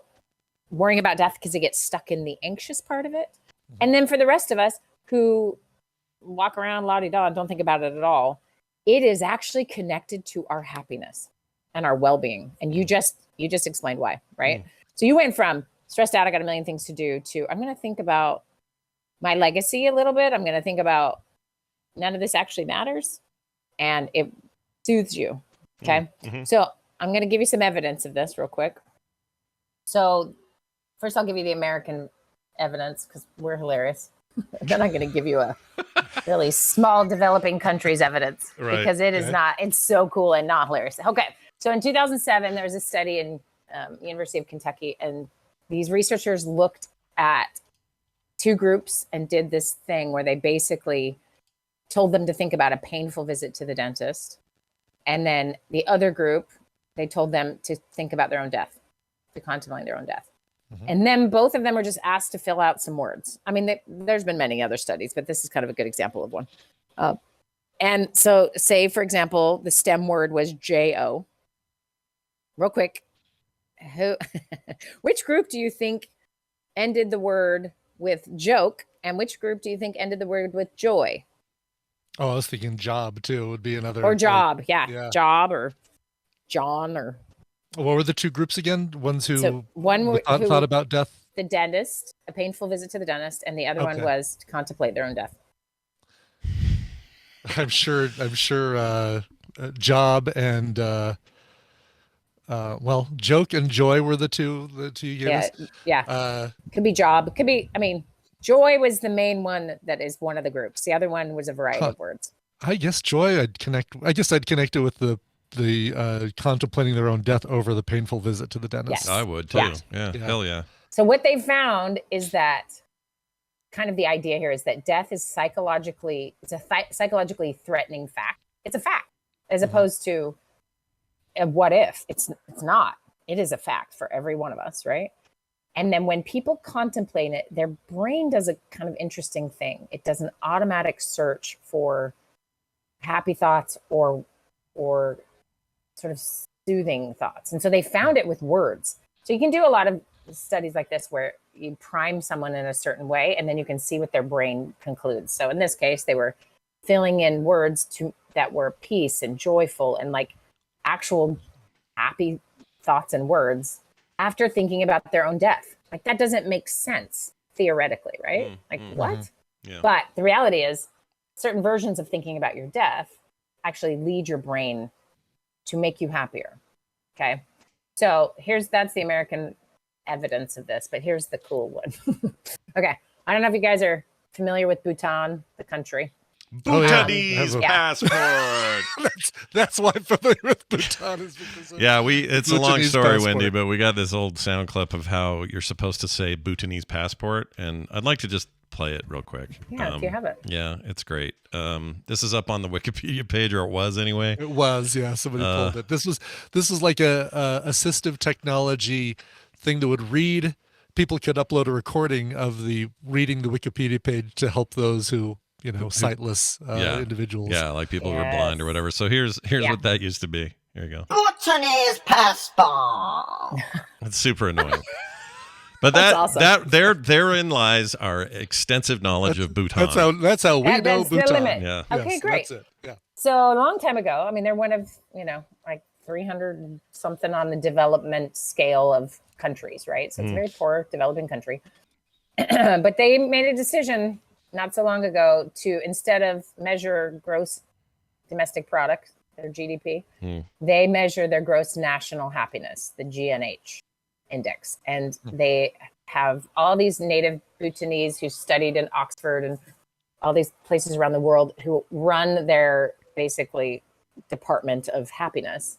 death because they get stuck in the anxious part of it. And then for the rest of us who walk around la-di-da and don't think about it at all, it is actually connected to our happiness and our well-being. And you just explained why, right? So you went from stressed out, I got a million things to do, to I'm going to think about my legacy a little bit. I'm going to think about none of this actually matters. And it soothes you. Okay. So I'm going to give you some evidence of this real quick. So first I'll give you the American evidence because we're hilarious. Then I'm going to give you a really small developing country's evidence because it is not, it's so cool and not hilarious. Okay. So in 2007, there was a study in University of Kentucky, and these researchers looked at two groups and did this thing where they basically told them to think about a painful visit to the dentist. And then the other group, they told them to think about their own death, to contemplate their own death. And then both of them were just asked to fill out some words. I mean, there's been many other studies, but this is kind of a good example of one. And so say, for example, the STEM word was J-O. Real quick, which group do you think ended the word with joke? And which group do you think ended the word with joy? Oh, I was thinking job too would be another. Or job, yeah. Job or John or. What were the two groups again? Ones who thought about death? The dentist, a painful visit to the dentist, and the other one was to contemplate their own death. I'm sure job and joke and joy were the two you gave us. Yeah. Could be job. Could be, joy was the main one that is one of the groups. The other one was a variety of words. I guess joy I'd connect it with the contemplating their own death over the painful visit to the dentist. Yes. I would too. Yeah. Hell yeah. So what they found is that kind of the idea here is that death is psychologically threatening fact. It's a fact as opposed to a what if. It's not. It is a fact for every one of us, right? And then when people contemplate it, their brain does a kind of interesting thing. It does an automatic search for happy thoughts or sort of soothing thoughts. And so they found it with words. So you can do a lot of studies like this where you prime someone in a certain way and then you can see what their brain concludes. So in this case, they were filling in words that were peace and joyful and like actual happy thoughts and words after thinking about their own death. Like that doesn't make sense theoretically, right? What? Yeah. But the reality is certain versions of thinking about your death actually lead your brain to make you happier. Okay. So that's the American evidence of this, but here's the cool one. Okay. I don't know if you guys are familiar with Bhutan, the country. Bhutanese passport. That's why I'm familiar with Bhutan is because of it's a long Bhutanese story, passport. Wendy, but we got this old sound clip of how you're supposed to say Bhutanese passport, and I'd like to just play it real quick. Yeah, if you have it. Yeah, it's great. This is up on the Wikipedia page, or it was anyway. It was, yeah. Somebody pulled it. This was like a assistive technology thing that would read. People could upload a recording of reading the Wikipedia page to help those who sightless individuals. Yeah, like people who are blind or whatever. So here's what that used to be. Here you go. Bhutanese passport. It's super annoying. But awesome. therein lies our extensive knowledge of Bhutan. That's how we know That's Bhutan. the limit. Yeah. Okay, Yes, great. That's it. Yeah. So a long time ago, I mean, they're one of, like 300 something on the development scale of countries, right? So it's a very poor developing country. But they made a decision not so long ago to, instead of measure gross domestic product, their GDP, they measure their gross national happiness, the GNH index. And they have all these native Bhutanese who studied in Oxford and all these places around the world who run their basically department of happiness.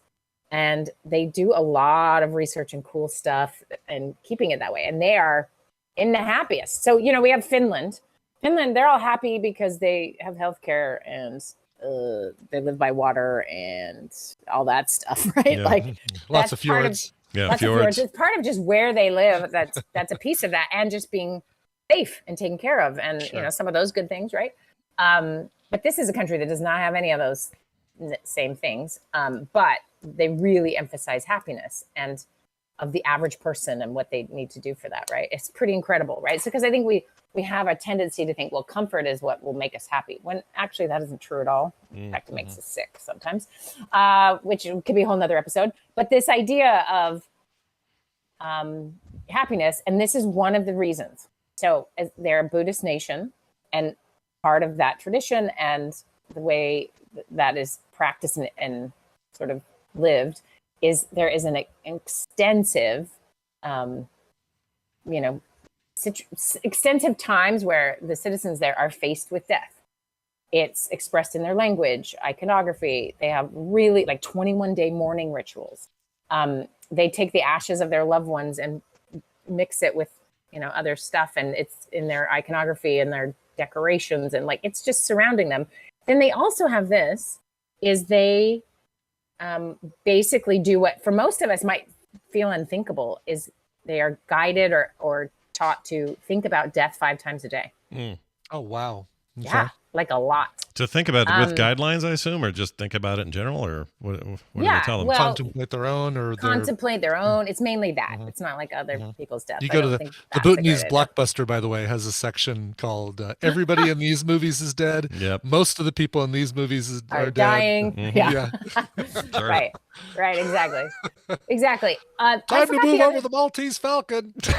And they do a lot of research and cool stuff and keeping it that way. And they are in the happiest. So, we have Finland. Finland, they're all happy because they have healthcare and they live by water and all that stuff, right? Yeah. Like Lots of fjords. Yeah, fjords. It's part of just where they live. That's a piece of that, and just being safe and taken care of, and some of those good things, right? But this is a country that does not have any of those same things. But they really emphasize happiness and of the average person and what they need to do for that, right? It's pretty incredible, right? So because I think we have a tendency to think, well, comfort is what will make us happy, when actually that isn't true at all. In fact, it makes us sick sometimes, which could be a whole nother episode. But this idea of happiness, and this is one of the reasons. So they're a Buddhist nation, and part of that tradition and the way that is practiced and sort of lived is there is an extensive, extensive times where the citizens there are faced with death. It's expressed in their language, iconography. They have really like 21-day mourning rituals. They take the ashes of their loved ones and mix it with, other stuff. And it's in their iconography and their decorations. And like, it's just surrounding them. Then they also have they basically do what for most of us might feel unthinkable, is they are guided or taught to think about death 5 times a day. Oh, wow. Okay. Yeah, like a lot. To think about it with guidelines, I assume, or just think about it in general, or what do they tell them? Well, contemplate their own, or contemplate their own. It's mainly that. It's not like other people's death. You go to the Bhutanese Blockbuster, by the way, has a section called "Everybody in these movies is dead." Yep. Most of the people in these movies are dying. Dead. Yeah. Sure. Right. Exactly. Time to move over the Maltese Falcon. The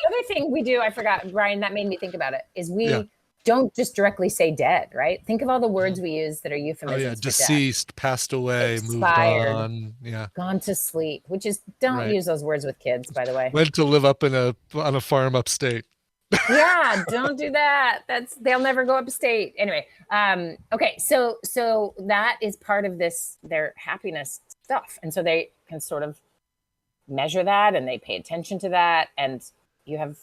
other thing we do, I forgot, Brian, that made me think about it, is we don't just directly say dead, right? Think of all the words we use that are euphemisms. Oh yeah, for deceased, death. passed away, Expired, moved on, gone to sleep, which is don't use those words with kids, by the way. Went to live up on a farm upstate. Yeah, don't do that. They'll never go upstate. Anyway, okay, so that is part of their happiness stuff, and so they can sort of measure that, and they pay attention to that, and you have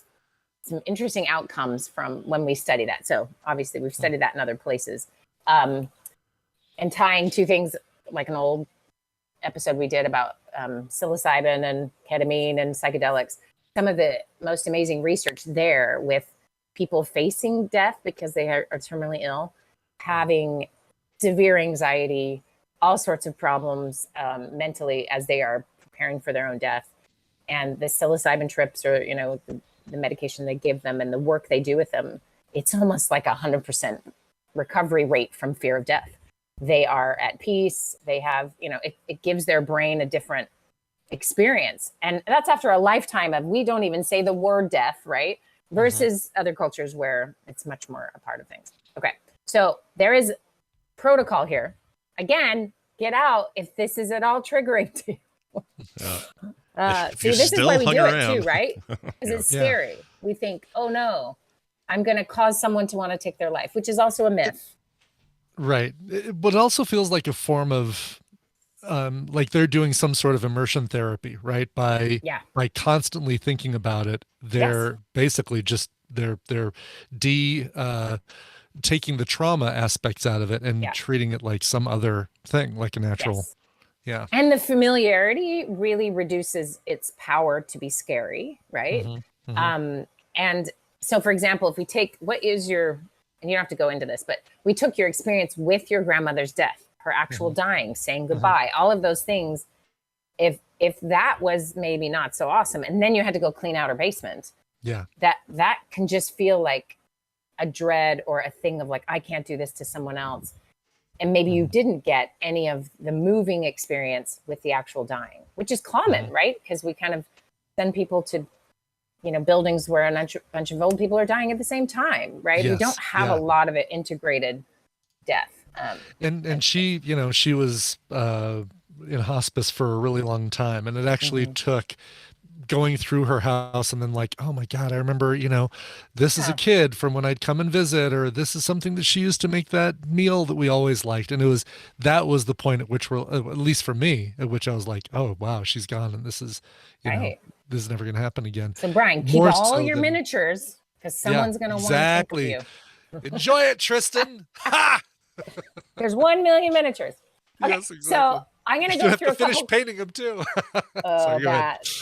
some interesting outcomes from when we study that. So obviously we've studied that in other places, and tying two things like an old episode we did about psilocybin and ketamine and psychedelics. Some of the most amazing research there with people facing death because they are terminally ill, having severe anxiety, all sorts of problems mentally as they are preparing for their own death. And the psilocybin trips, or the medication they give them and the work they do with them, it's almost like 100% recovery rate from fear of death. They are at peace. They have, it gives their brain a different experience. And that's after a lifetime of, we don't even say the word death, right? Versus other cultures where it's much more a part of things. Okay. So there is protocol here. Again, get out if this is at all triggering to you. See, this is why we do it too, right? Because it's scary. We think, oh no, I'm going to cause someone to want to take their life, which is also a myth. Right. But it also feels like a form of, like they're doing some sort of immersion therapy, right? By constantly thinking about it, they're basically just they're taking the trauma aspects out of it and treating it like some other thing, like a natural. Yeah. And the familiarity really reduces its power to be scary, right? And so, for example, if we take and you don't have to go into this, but we took your experience with your grandmother's death, her actual dying, saying goodbye, all of those things. If that was maybe not so awesome, and then you had to go clean out her basement, that can just feel like a dread or a thing of like, I can't do this to someone else. And maybe you didn't get any of the moving experience with the actual dying, which is common, right? Because we kind of send people to, buildings where a bunch of old people are dying at the same time, right? We don't have a lot of it integrated death. And she, she was in hospice for a really long time, and it actually took going through her house and then like, oh my God, I remember, this is a kid from when I'd come and visit, or this is something that she used to make that meal that we always liked. And that was the point at which at least for me, at which I was like, oh wow, she's gone. And this is, this is never going to happen again. So Brian, keep all your miniatures, because someone's going to want to think of you. Enjoy it, Tristan. Ha! There's 1 million miniatures. Okay, yes, exactly. So I'm going to go through a finish painting them too. Oh,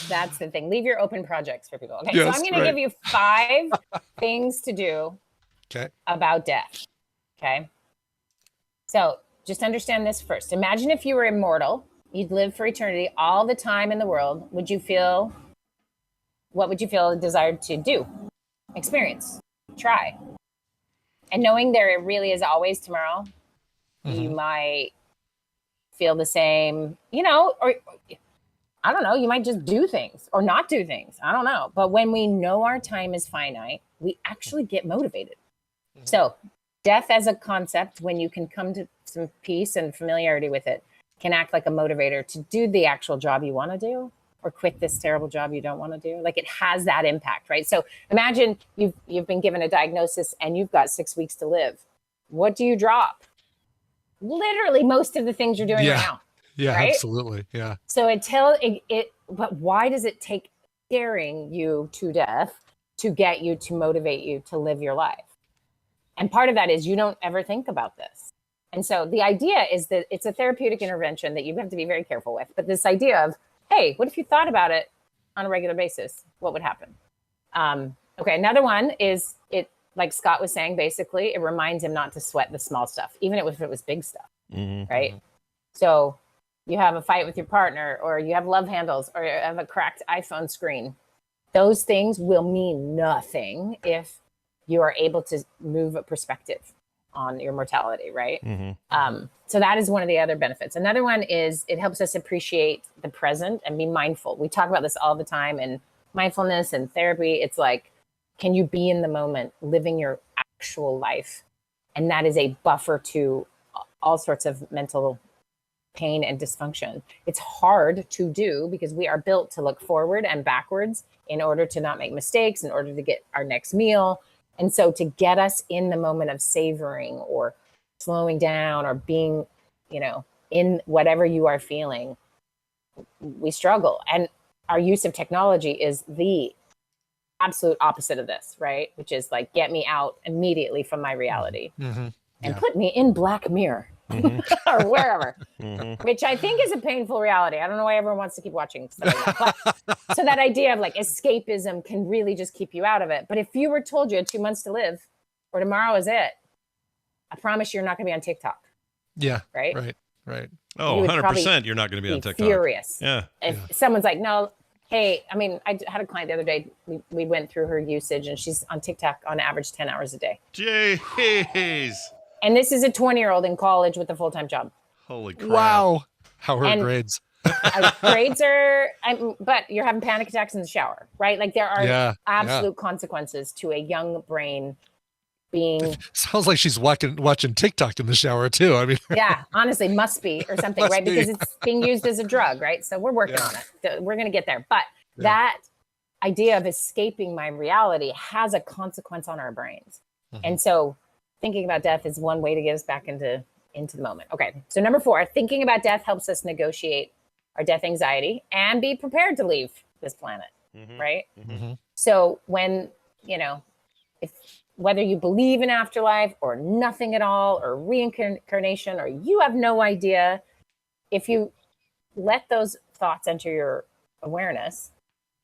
that's the thing. Leave your open projects for people. Okay, so I'm going to give you 5 things to do about death. Okay. So just understand this first. Imagine if you were immortal, you'd live for eternity, all the time in the world. What would you feel desired to do, experience, try? And knowing there really is always tomorrow, you might feel the same, or I don't know, you might just do things or not do things. I don't know. But when we know our time is finite, we actually get motivated. So death as a concept, when you can come to some peace and familiarity with it, can act like a motivator to do the actual job you want to do, or quit this terrible job you don't want to do. Like, it has that impact, right? So imagine you've been given a diagnosis and you've got 6 weeks to live. What do you drop? Literally most of the things you're doing right now. Yeah, right? Absolutely. Yeah. So but why does it take scaring you to death to get you to motivate you to live your life? And part of that is you don't ever think about this. And so the idea is that it's a therapeutic intervention that you have to be very careful with. But this idea of, hey, what if you thought about it on a regular basis? What would happen? Okay, another one is like Scott was saying, basically, it reminds him not to sweat the small stuff, even if it was big stuff, right? So you have a fight with your partner, or you have love handles, or you have a cracked iPhone screen. Those things will mean nothing if you are able to move a perspective on your mortality, right? So that is one of the other benefits. Another one is it helps us appreciate the present and be mindful. We talk about this all the time in mindfulness and therapy. It's like, can you be in the moment, living your actual life? And that is a buffer to all sorts of mental pain and dysfunction. It's hard to do because we are built to look forward and backwards in order to not make mistakes, in order to get our next meal. And so to get us in the moment of savoring or slowing down or being, in whatever you are feeling, we struggle. And our use of technology is the absolute opposite of this, right? Which is like, get me out immediately from my reality and put me in Black Mirror or wherever, which I think is a painful reality. I don't know why everyone wants to keep watching stuff like that. But, so that idea of like escapism can really just keep you out of it. But if you were told you had 2 months to live or tomorrow is it, I promise you're not going to be on TikTok. Yeah. Right. Right. Right. Oh, you would 100%. You're not going to be on TikTok. Furious. Yeah. If someone's like, no, hey, I mean, I had a client the other day. We went through her usage, and she's on TikTok on average 10 hours a day. Jeez. And this is a 20-year-old in college with a full-time job. Holy crap. Wow. How are her grades? Grades are, but you're having panic attacks in the shower, right? Like there are absolute consequences to a young brain being. Sounds like she's watching TikTok in the shower too. I mean, yeah, honestly, must be or something, right? Because it's being used as a drug, right? So we're working on it. We're going to get there. But that idea of escaping my reality has a consequence on our brains. And so thinking about death is one way to get us back into the moment. Okay. So number 4, thinking about death helps us negotiate our death anxiety and be prepared to leave this planet. Right. So when, whether you believe in afterlife or nothing at all, or reincarnation, or you have no idea, if you let those thoughts enter your awareness,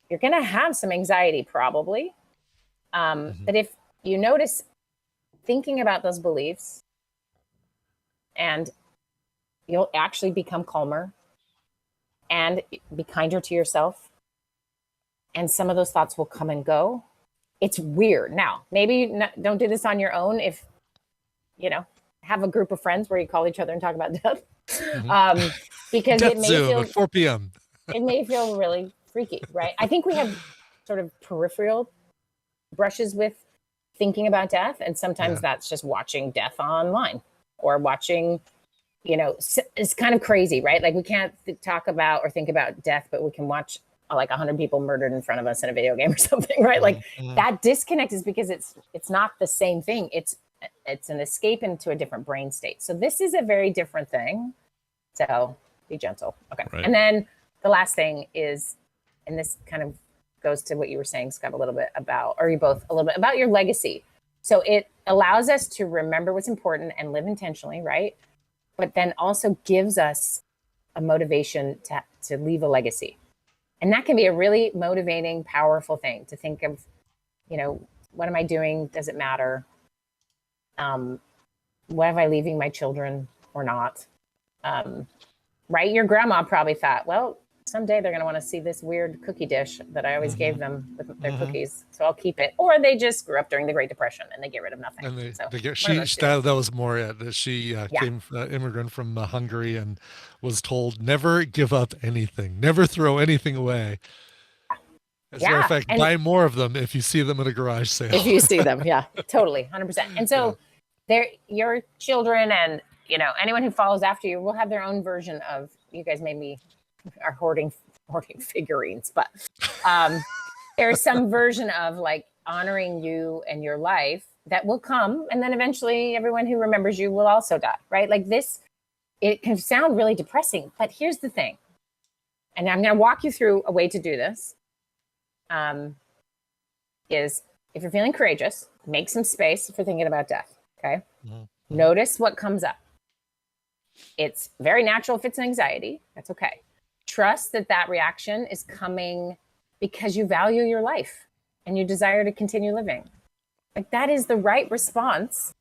you're going to have some anxiety probably. But if you notice thinking about those beliefs, and you'll actually become calmer and be kinder to yourself. And some of those thoughts will come and go. It's weird. Now, maybe don't do this on your own. If, have a group of friends where you call each other and talk about death. Because death it may Zoom feel at 4 p.m. It may feel really freaky, right? I think we have sort of peripheral brushes with thinking about death. And sometimes that's just watching death online or watching, it's kind of crazy, right? Like we can't talk about or think about death, but we can watch like 100 people murdered in front of us in a video game or something, right? Like that disconnect is because it's not the same thing. It's an escape into a different brain state. So this is a very different thing. So be gentle. Okay. Right. And then the last thing is, and this kind of goes to what you were saying, Scott, a little bit about, or you both a little bit about your legacy. So it allows us to remember what's important and live intentionally, right? But then also gives us a motivation to leave a legacy. And that can be a really motivating, powerful thing to think of, what am I doing? Does it matter? What am I leaving my children or not? Right? Your grandma probably thought, well, someday they're going to want to see this weird cookie dish that I always gave them with their cookies. So I'll keep it. Or they just grew up during the Great Depression and they get rid of nothing. And that was more that she came immigrant from Hungary and was told never give up anything, never throw anything away. As a matter of fact, buy more of them if you see them at a garage sale. If you see them, yeah, totally, 100%. And so your children and anyone who follows after you will have their own version of. You guys maybe are hoarding figurines, but there's some version of like honoring you and your life that will come, and then eventually everyone who remembers you will also die, right? Like this, it can sound really depressing, but here's the thing, and I'm going to walk you through a way to do this. Is if you're feeling courageous, make some space for thinking about death. Okay, notice what comes up. It's very natural if it's anxiety. That's okay. Trust that reaction is coming because you value your life and you desire to continue living. Like that is the right response.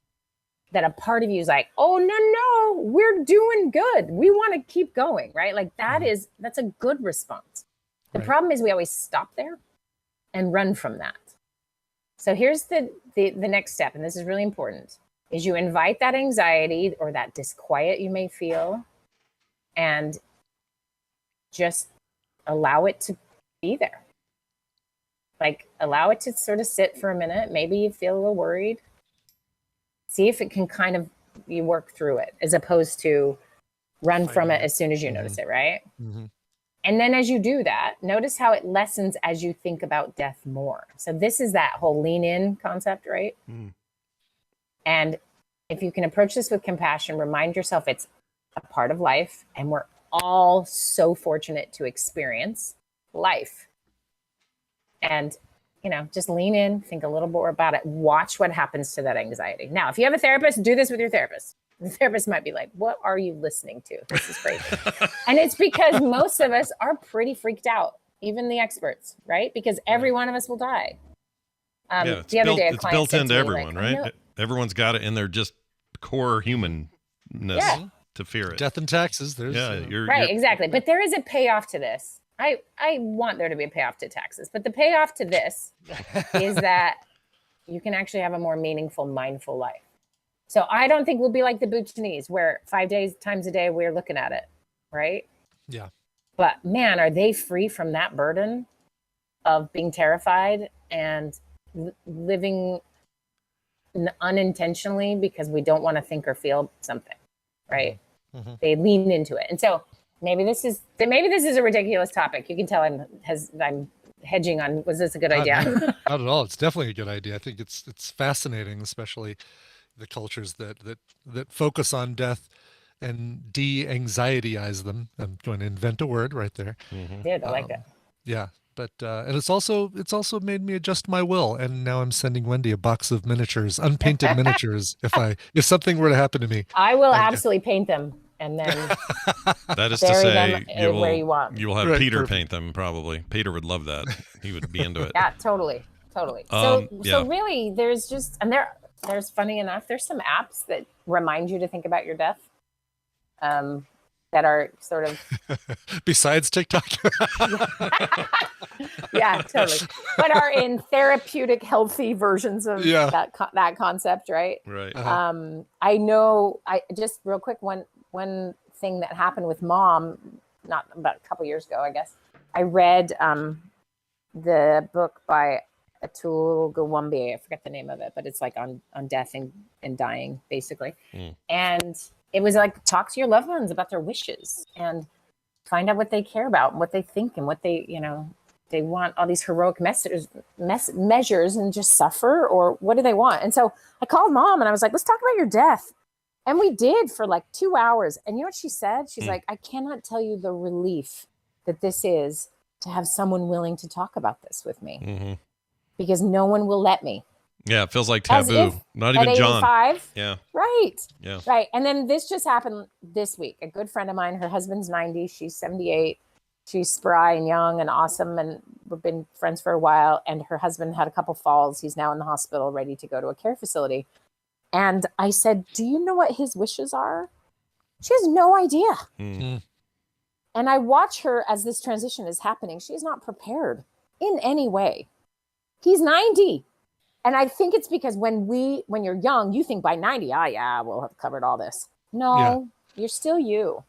That a part of you is like, oh no, we're doing good. We want to keep going, right? Like that's a good response. The problem is we always stop there and run from that. So here's the next step, and this is really important, is you invite that anxiety or that disquiet you may feel and just allow it to be there. Like allow it to sort of sit for a minute. Maybe you feel a little worried. See if it can kind of, you work through it as opposed to run from it as soon as you notice it, right? And then as you do that, notice how it lessens as you think about death more. So this is that whole lean in concept, right? And if you can approach this with compassion, remind yourself it's a part of life, and we're all so fortunate to experience life. And, just lean in, think a little more about it, watch what happens to that anxiety. Now, if you have a therapist, do this with your therapist. The therapist might be like, what are you listening to? This is crazy. And it's because most of us are pretty freaked out, even the experts, right? Because every one of us will die. It's built into everyone, right? Everyone's got it in their just core humanness. to fear it. Death and taxes. There's right, exactly. But there is a payoff to this. I want there to be a payoff to taxes, but the payoff to this is that you can actually have a more meaningful, mindful life. So I don't think we'll be like the Bhutanese, where 5 times a day we're looking at it, right? Yeah. But man, are they free from that burden of being terrified and living unintentionally because we don't want to think or feel something, right? Mm-hmm. They lean into it. And so maybe this is a ridiculous topic. You can tell I'm hedging on, was this a good idea? Not at all. It's definitely a good idea. I think it's fascinating, especially the cultures that focus on death and de-anxietyize them. I'm going to invent a word right there. Mm-hmm. Dude, I like it. Yeah. But and it's also made me adjust my will, and now I'm sending Wendy a box of miniatures, unpainted miniatures. If something were to happen to me, I will absolutely paint them, and then that is to say, where you want. You will have Peter paint them. Probably Peter would love that. He would be into it. Yeah, totally. So really, there's just there's funny enough, there's some apps that remind you to think about your death. That are sort of besides TikTok. Yeah, totally. But are in therapeutic, healthy versions of that concept, right? Right. I know. I just real quick one thing that happened with Mom, not about a couple years ago, I guess. I read the book by Atul Gawande. I forget the name of it, but it's like on death and dying, basically. And it was like, talk to your loved ones about their wishes and find out what they care about and what they think and what they, they want all these heroic measures and just suffer, or what do they want? And so I called Mom and I was like, let's talk about your death. And we did for like 2 hours. And you know what she said? She's like, I cannot tell you the relief that this is to have someone willing to talk about this with me, because no one will let me. Yeah, it feels like taboo. Not even John. 85, yeah. Right. Yeah. Right. And then this just happened this week. A good friend of mine, her husband's 90, she's 78. She's spry and young and awesome, and we've been friends for a while. And her husband had a couple falls. He's now in the hospital, ready to go to a care facility. And I said, do you know what his wishes are? She has no idea. Mm-hmm. And I watch her as this transition is happening. She's not prepared in any way. He's 90. And I think it's because when you're young, you think by 90, we'll have covered all this. No, You're still you.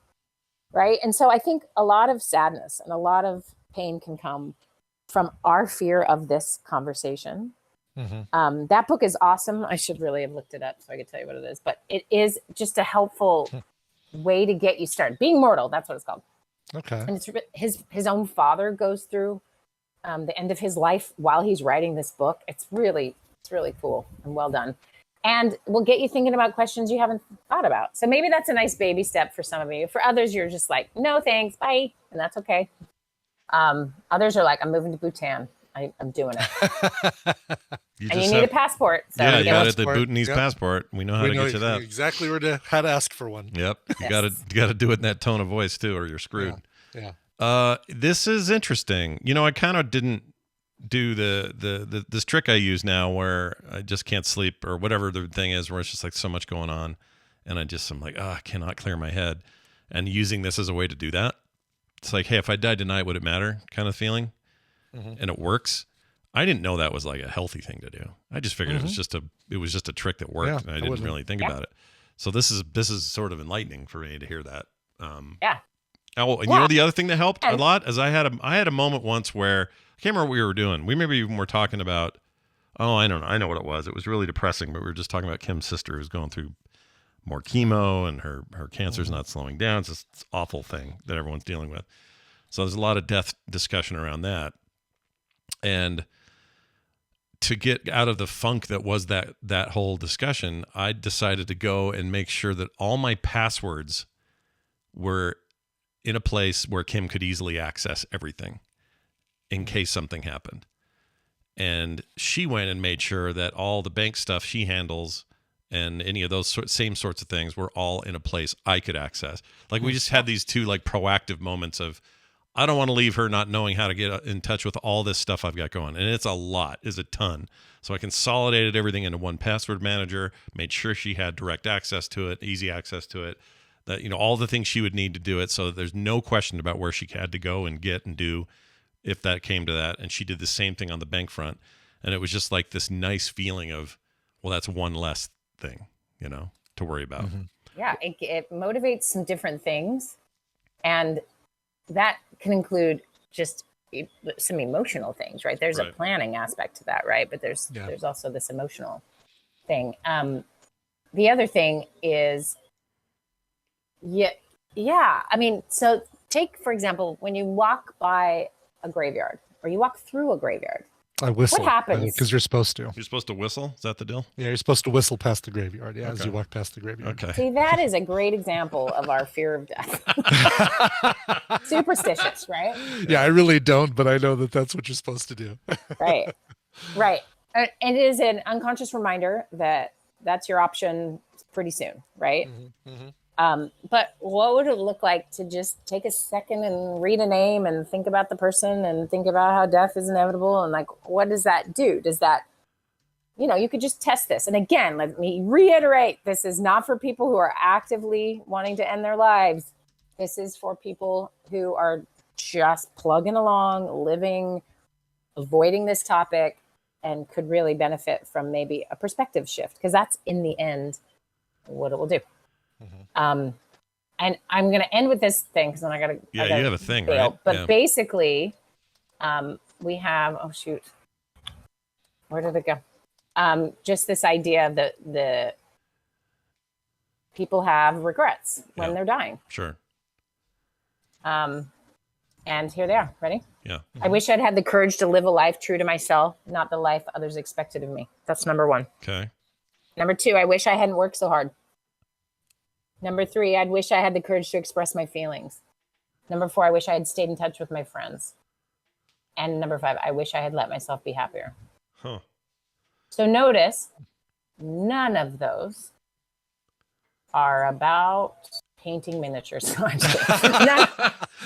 Right. And so I think a lot of sadness and a lot of pain can come from our fear of this conversation. Mm-hmm. That book is awesome. I should really have looked it up so I could tell you what it is, but it is just a helpful way to get you started. Being Mortal, that's what it's called. Okay. And it's his own father goes through the end of his life while he's writing this book. It's really cool and well done. And will get you thinking about questions you haven't thought about. So maybe that's a nice baby step for some of you. For others, you're just like, no, thanks, bye. And that's okay. Others are like, I'm moving to Bhutan. I'm doing it. You need a passport. So you got the Bhutanese passport. We know how to get you that. Exactly how to ask for one. Yep. You got to do it in that tone of voice too, or you're screwed. Yeah. This is interesting. I kind of didn't do this trick I use now where I just can't sleep, or whatever the thing is, where it's just like so much going on, and I'm like, I cannot clear my head, and using this as a way to do that. It's like, hey, if I died tonight, would it matter? Kind of feeling. And it works. I didn't know that was like a healthy thing to do. I just figured it was just a trick that worked, and I didn't really think about it. So this is sort of enlightening for me to hear that. Oh, and the other thing that helped a lot is I had a moment once where I can't remember what we were doing. We maybe even were talking about, I don't know. I know what it was. It was really depressing, but we were just talking about Kim's sister who's going through more chemo, and her cancer's not slowing down. It's this awful thing that everyone's dealing with. So there's a lot of death discussion around that. And to get out of the funk that was that whole discussion, I decided to go and make sure that all my passwords were in a place where Kim could easily access everything in case something happened. And she went and made sure that all the bank stuff she handles and any of those same sorts of things were all in a place I could access. Like, we just had these two like proactive moments of, I don't want to leave her not knowing how to get in touch with all this stuff I've got going. And it's a ton. So I consolidated everything into one password manager, made sure she had direct access to it, easy access to it. that, all the things she would need to do it. So there's no question about where she had to go and get and do if that came to that. And she did the same thing on the bank front. And it was just like this nice feeling of, well, that's one less thing, to worry about. Mm-hmm. Yeah, it motivates some different things. And that can include just some emotional things, right? There's a planning aspect to that, right? But there's also this emotional thing. The other thing is, I mean, so take, for example, when you walk by a graveyard or you walk through a graveyard, I whistle. What happens? Because you're supposed to. You're supposed to whistle? Is that the deal? Yeah, you're supposed to whistle past the graveyard. Yeah, as you walk past the graveyard. Okay. See, that is a great example of our fear of death. Superstitious, right? Yeah, I really don't, but I know that that's what you're supposed to do. Right. And it is an unconscious reminder that that's your option pretty soon, right? But what would it look like to just take a second and read a name and think about the person and think about how death is inevitable? And what does that do? Does that, you could just test this. And again, let me reiterate, this is not for people who are actively wanting to end their lives. This is for people who are just plugging along, living, avoiding this topic, and could really benefit from maybe a perspective shift, because that's in the end what it will do. And I'm going to end with this thing because then I got to. Yeah, you have a thing, right? But basically, we have. Oh shoot, where did it go? Just this idea that the people have regrets when they're dying. Sure. And here they are. Ready? Yeah. I wish I'd had the courage to live a life true to myself, not the life others expected of me. That's number 1. Okay. Number 2, I wish I hadn't worked so hard. Number 3, I'd wish I had the courage to express my feelings. Number 4, I wish I had stayed in touch with my friends. And number 5, I wish I had let myself be happier. Huh. So notice, none of those are about painting miniatures. No, I'm just kidding.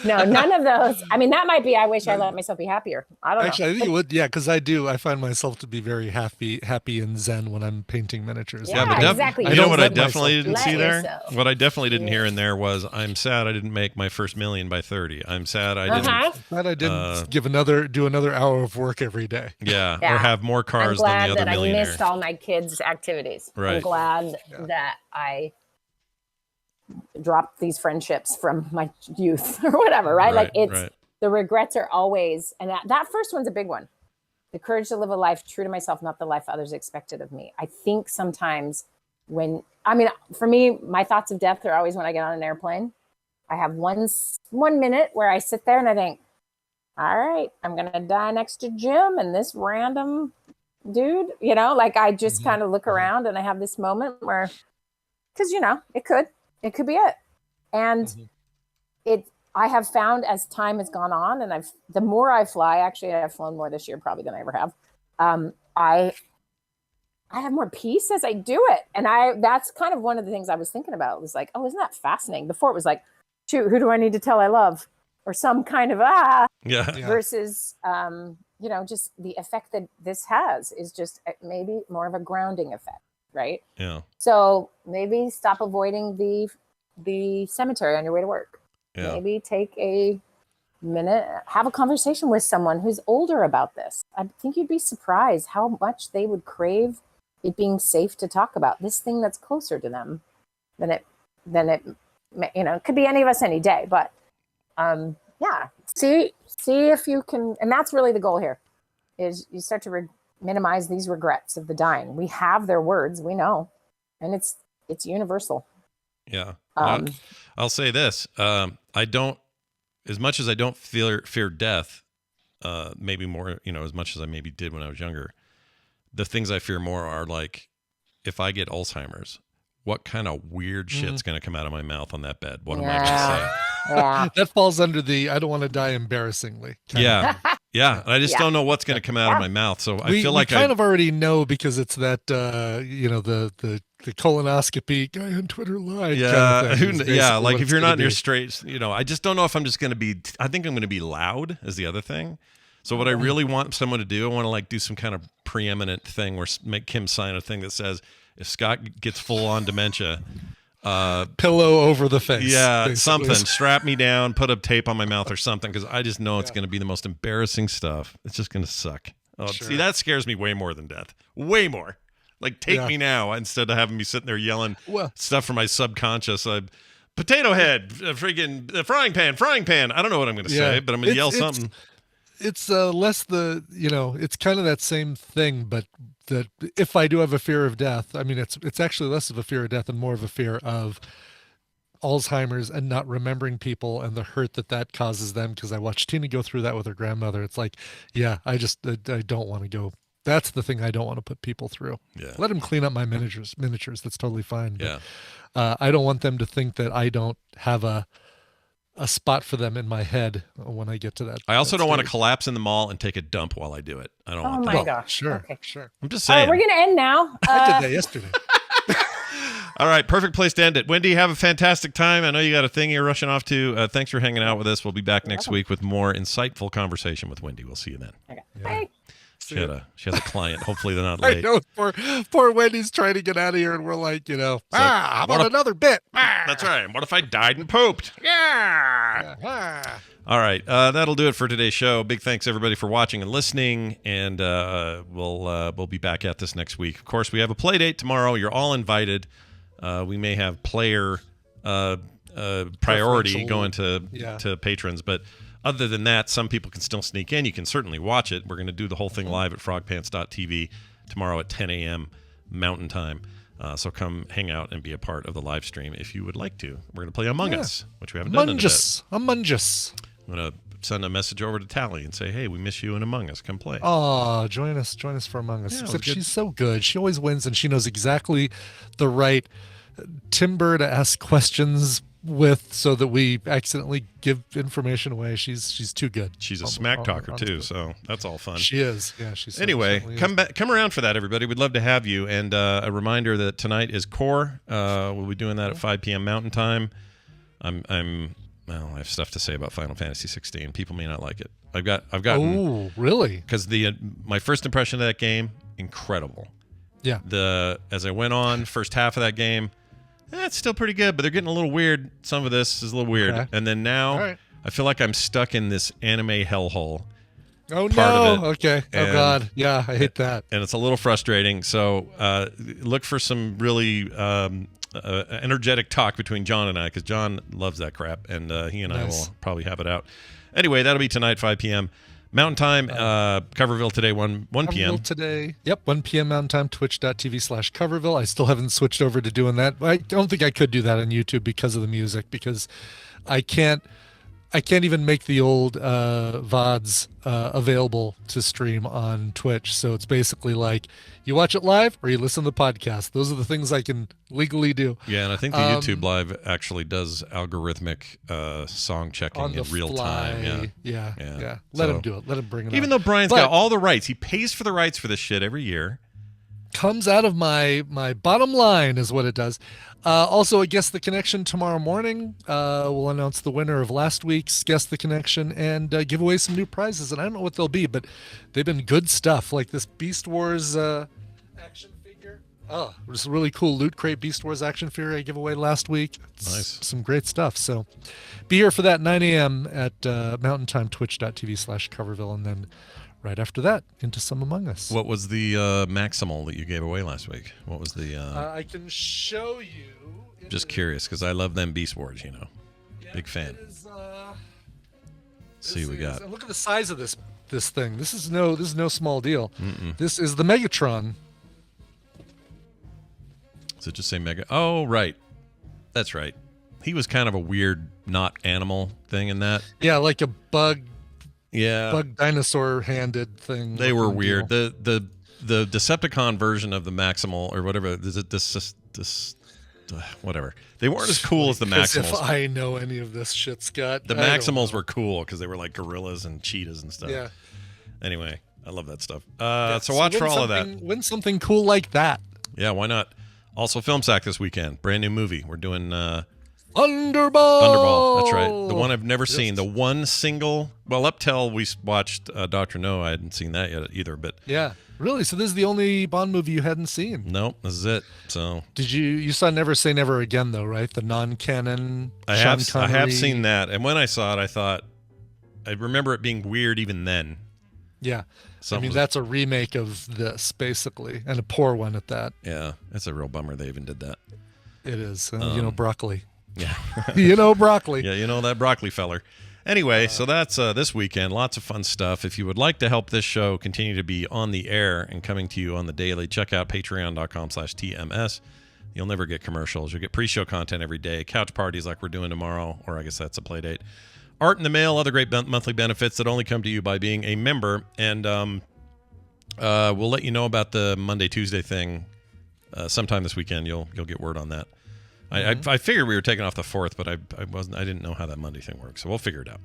None of those. I mean, that might be, I wish I let myself be happier. I don't know. Actually, I think it would, because I find myself to be very happy and zen when I'm painting miniatures. Yeah, but exactly. You know what I definitely didn't Let see there? yourself. What I definitely didn't hear in there was, I'm sad I didn't make my first million by 30. I'm sad I didn't. Glad I didn't do another hour of work every day. Yeah, or have more cars than the other millionaires. I'm glad that I missed all my kids' activities. Right. I'm glad that I dropped these friendships from my youth or whatever, right? The regrets are always, and that first one's a big one. The courage to live a life true to myself, not the life others expected of me. I think sometimes for me, my thoughts of death are always when I get on an airplane. I have one minute where I sit there and I think, all right, I'm going to die next to Jim and this random dude, I just kind of look around and I have this moment where, because, it could be it. And I have found as time has gone on, and the more I fly, actually I've flown more this year probably than I ever have. I have more peace as I do it. And that's kind of one of the things I was thinking about. It was like, oh, isn't that fascinating? Before it was like, shoot, who do I need to tell I love? Or some kind of versus, just the effect that this has is just maybe more of a grounding effect. Right. Yeah. So maybe stop avoiding the cemetery on your way to work. Yeah. Maybe take a minute, have a conversation with someone who's older about this. I think you'd be surprised how much they would crave it being safe to talk about this thing that's closer to them than it, it could be any of us any day. But see if you can, and that's really the goal here, is you start to minimize these regrets of the dying. We have their words, we know, and it's universal. Yeah. I'll say this. I don't, as much as I don't fear death, maybe more, as much as I maybe did when I was younger, the things I fear more are like, if I get Alzheimer's, what kind of weird shit's going to come out of my mouth on that bed? What am I going to say? Yeah. That falls under the, I don't want to die embarrassingly. Yeah. Yeah. I just don't know what's going to come out of my mouth. So I feel like we kind of already know, because it's that, the colonoscopy guy on Twitter live. Yeah. Like if you're not in your straight, I just don't know if I'm just going to be, I think I'm going to be loud is the other thing. So what I really want someone to do, I want to do some kind of preeminent thing where make Kim sign a thing that says, if Scott gets full on dementia, pillow over the face. Yeah, basically. something. Strap me down, put a tape on my mouth or something, because I just know it's going to be the most embarrassing stuff. It's just going to suck. Oh, Sure. See, that scares me way more than death. Way more. Like, take me now instead of having me sitting there yelling stuff from my subconscious. Potato head, freaking frying pan. I don't know what I'm going to say, but I'm going to yell something. It's less it's kind of that same thing, but that if I do have a fear of death, I mean, it's actually less of a fear of death and more of a fear of Alzheimer's and not remembering people and the hurt that causes them. Because I watched Tina go through that with her grandmother. It's like, I don't want to go. That's the thing I don't want to put people through. Yeah. Let them clean up my miniatures. That's totally fine. Yeah. But, I don't want them to think that I don't have a spot for them in my head when I get to that. I also don't want to collapse in the mall and take a dump while I do it. I don't want that. Oh my gosh. Sure. Okay. Sure. I'm just saying. We're going to end now. I did that yesterday. All right, perfect place to end it. Wendy, have a fantastic time. I know you got a thing you're rushing off to. Thanks for hanging out with us. We'll be back next week with more insightful conversation with Wendy. We'll see you then. Okay. Yeah. Bye. She has a client. Hopefully they're not I late. know. Poor Wendy's trying to get out of here, and we're like, how about another bit? That's right. What if I died and pooped? Yeah. All right, that'll do it for today's show. Big thanks everybody for watching and listening, and we'll be back at this next week. Of course, we have a play date tomorrow. You're all invited. We may have player priority going to patrons, but other than that, some people can still sneak in. You can certainly watch it. We're going to do the whole thing live at frogpants.tv tomorrow at 10 a.m. Mountain Time. So come hang out and be a part of the live stream if you would like to. We're going to play Among Us, which we haven't done in a bit. Among Us. I'm going to send a message over to Tally and say, hey, we miss you in Among Us. Come play. Oh, join us for Among Us. Yeah, Except she's so good. She always wins, and she knows exactly the right timber to ask questions with so that we accidentally give information away. She's too good. She's a smack talker too, so that's all fun. She is. Yeah, she's anyway, come around for that, everybody. We'd love to have you. And a reminder that tonight is Core. We'll be doing that at 5 p.m. Mountain Time. I have stuff to say about Final Fantasy 16. People may not like it. I've gotten. Oh, really? Because my first impression of that game, incredible. Yeah. As I went on, first half of that game, it's still pretty good, but they're getting a little weird. Some of this is a little weird. Okay. And then now I feel like I'm stuck in this anime hellhole. Oh, no. Okay. Oh, God. Yeah, I hate that. And it's a little frustrating. So look for some really energetic talk between John and I, because John loves that crap, and he and I will probably have it out. Anyway, that'll be tonight, 5 p.m. Mountain Time, Coverville today, 1 p.m. Coverville today. Yep, 1 p.m. Mountain Time, twitch.tv/Coverville. I still haven't switched over to doing that. I don't think I could do that on YouTube because of the music, because I can't even make the old VODs available to stream on Twitch. So it's basically like you watch it live or you listen to the podcast. Those are the things I can legally do. Yeah, and I think the YouTube Live actually does algorithmic song checking in real time. Yeah. Let him do it. Let him bring it Even though Brian's got all the rights. He pays for the rights for this shit every year. Comes out of my bottom line is what it does. Also, a Guess the Connection tomorrow morning. We'll announce the winner of last week's Guess the Connection and give away some new prizes. And I don't know what they'll be, but they've been good stuff, like this Beast Wars action figure. Oh, it was a really cool Loot Crate Beast Wars action figure I gave away last week. Nice. Some great stuff. So be here for that 9 a.m. at Mountain Time, twitch.tv/Coverville, and then right after that, into some Among Us. What was the Maximal that you gave away last week? What was the... I can show you. Just curious, because I love them Beast Wars, Yeah, big fan. See what we got. Look at the size of this thing. This is no small deal. Mm-mm. This is the Megatron. Does it just say Mega? Oh, right. That's right. He was kind of a weird, not animal thing in that. Yeah, like a bug... Yeah, bug dinosaur-handed thing. They were weird. Deal. The Decepticon version of the Maximal or whatever. Whatever. They weren't as cool as the Maximals. If I know any of this shit, Scott. The Maximals were cool because they were like gorillas and cheetahs and stuff. Yeah. Anyway, I love that stuff. So watch for all of that. Win something cool like that. Yeah, why not? Also, Film Sack this weekend. Brand new movie. We're doing Thunderball. That's right. The one I've never seen. The one single. Well, up till we watched Dr. No, I hadn't seen that yet either. But yeah, really. So this is the only Bond movie you hadn't seen. Nope, this is it. So did you saw Never Say Never Again though, right? The non-canon. I have seen that, and when I saw it, I thought I remember it being weird even then. Yeah. That's a remake of this, basically, and a poor one at that. Yeah, it's a real bummer they even did that. It is. Broccoli. Yeah. Broccoli. Yeah, that broccoli feller. Anyway, so that's this weekend. Lots of fun stuff. If you would like to help this show continue to be on the air and coming to you on the daily, check out patreon.com/TMS. You'll never get commercials. You'll get pre-show content every day, couch parties like we're doing tomorrow, or I guess that's a play date. Art in the mail, other great monthly benefits that only come to you by being a member. And we'll let you know about the Monday, Tuesday thing sometime this weekend. You'll get word on that. I figured we were taking off the 4th, but I didn't know how that Monday thing works, so we'll figure it out.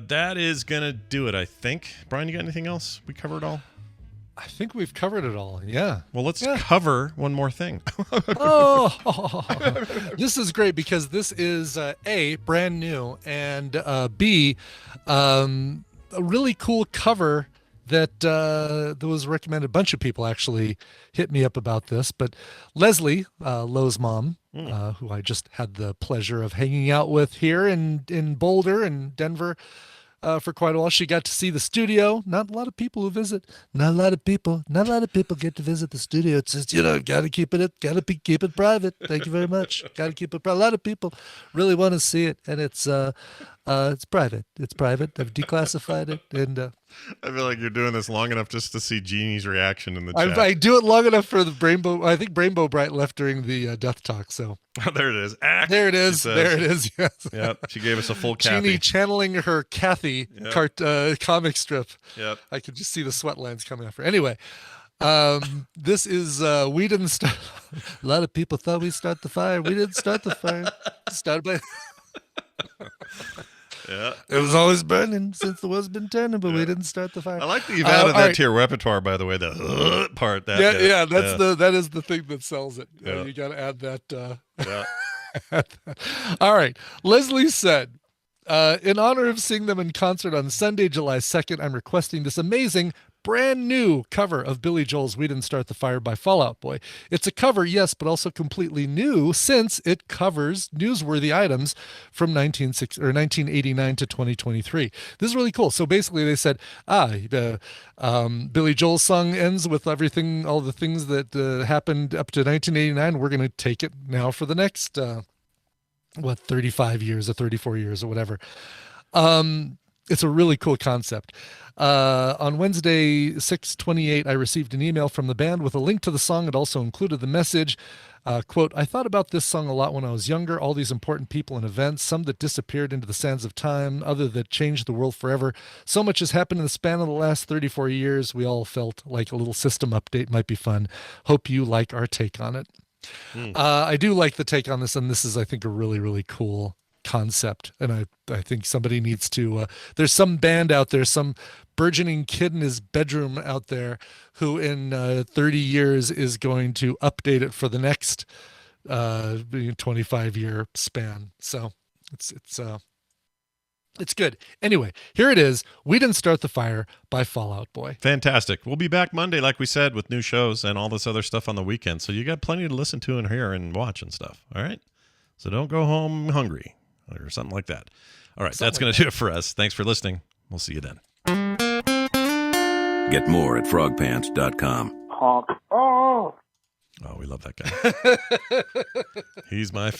That is gonna do it, I think. Brian, you got anything else? We covered it all. I think we've covered it all. Yeah. Well, let's cover one more thing. This is great because this is A, brand new, and B, a really cool cover that was recommended. A bunch of people actually hit me up about this, but Leslie, Lowe's mom, who I just had the pleasure of hanging out with here in Boulder and Denver for quite a while. She got to see the studio. Not a lot of people who visit. Not a lot of people get to visit the studio. It's just, got to keep it private. Thank you very much. Got to keep it private. A lot of people really want to see it, and it's private. It's private. I've declassified it, and I feel like you're doing this long enough just to see Jeannie's reaction in the chat. I do it long enough for the Rainbow. I think Rainbow Bright left during the death talk. So there it is. There it is. There it is. Yes. Yep. She gave us a full Kathy. Jeannie channeling her Kathy comic strip. Yep. I could just see the sweat lines coming after. Anyway, this is we didn't start. A lot of people thought we'd start the fire. We didn't start the fire. Started by. Yeah, it was always burning since the wheel's been turning, but we didn't start the fire. I like that you've added that to your repertoire, by the way. The part that that is the thing that sells it. Yeah. You got to add that. Yeah. All right. Leslie said, in honor of seeing them in concert on Sunday, July 2nd, I'm requesting this amazing brand new cover of Billy Joel's We Didn't Start the Fire by Fall Out Boy. It's a cover, yes, but also completely new since it covers newsworthy items from 1989 to 2023. This is really cool. So basically they said, Billy Joel's song ends with everything, all the things that happened up to 1989. We're going to take it now for the next, 35 years or 34 years or whatever. It's a really cool concept. On Wednesday, 6/28, I received an email from the band with a link to the song. It also included the message, quote, I thought about this song a lot when I was younger, all these important people and events, some that disappeared into the sands of time, other that changed the world forever. So much has happened in the span of the last 34 years. We all felt like a little system update might be fun. Hope you like our take on it. I do like the take on this, and this is, I think, a really, really cool concept. And I think somebody needs to, there's some band out there, some burgeoning kid in his bedroom out there who in 30 years is going to update it for the next 25-year span. So it's good. Anyway, here it is. We Didn't Start the Fire by Fall Out Boy. Fantastic. We'll be back Monday, like we said, with new shows and all this other stuff on the weekend. So you got plenty to listen to and hear and watch and stuff. All right. So don't go home hungry or something like that. All right. That's going to do it for us. Thanks for listening. We'll see you then. Get more at frogpants.com. Oh, we love that guy. He's my favorite.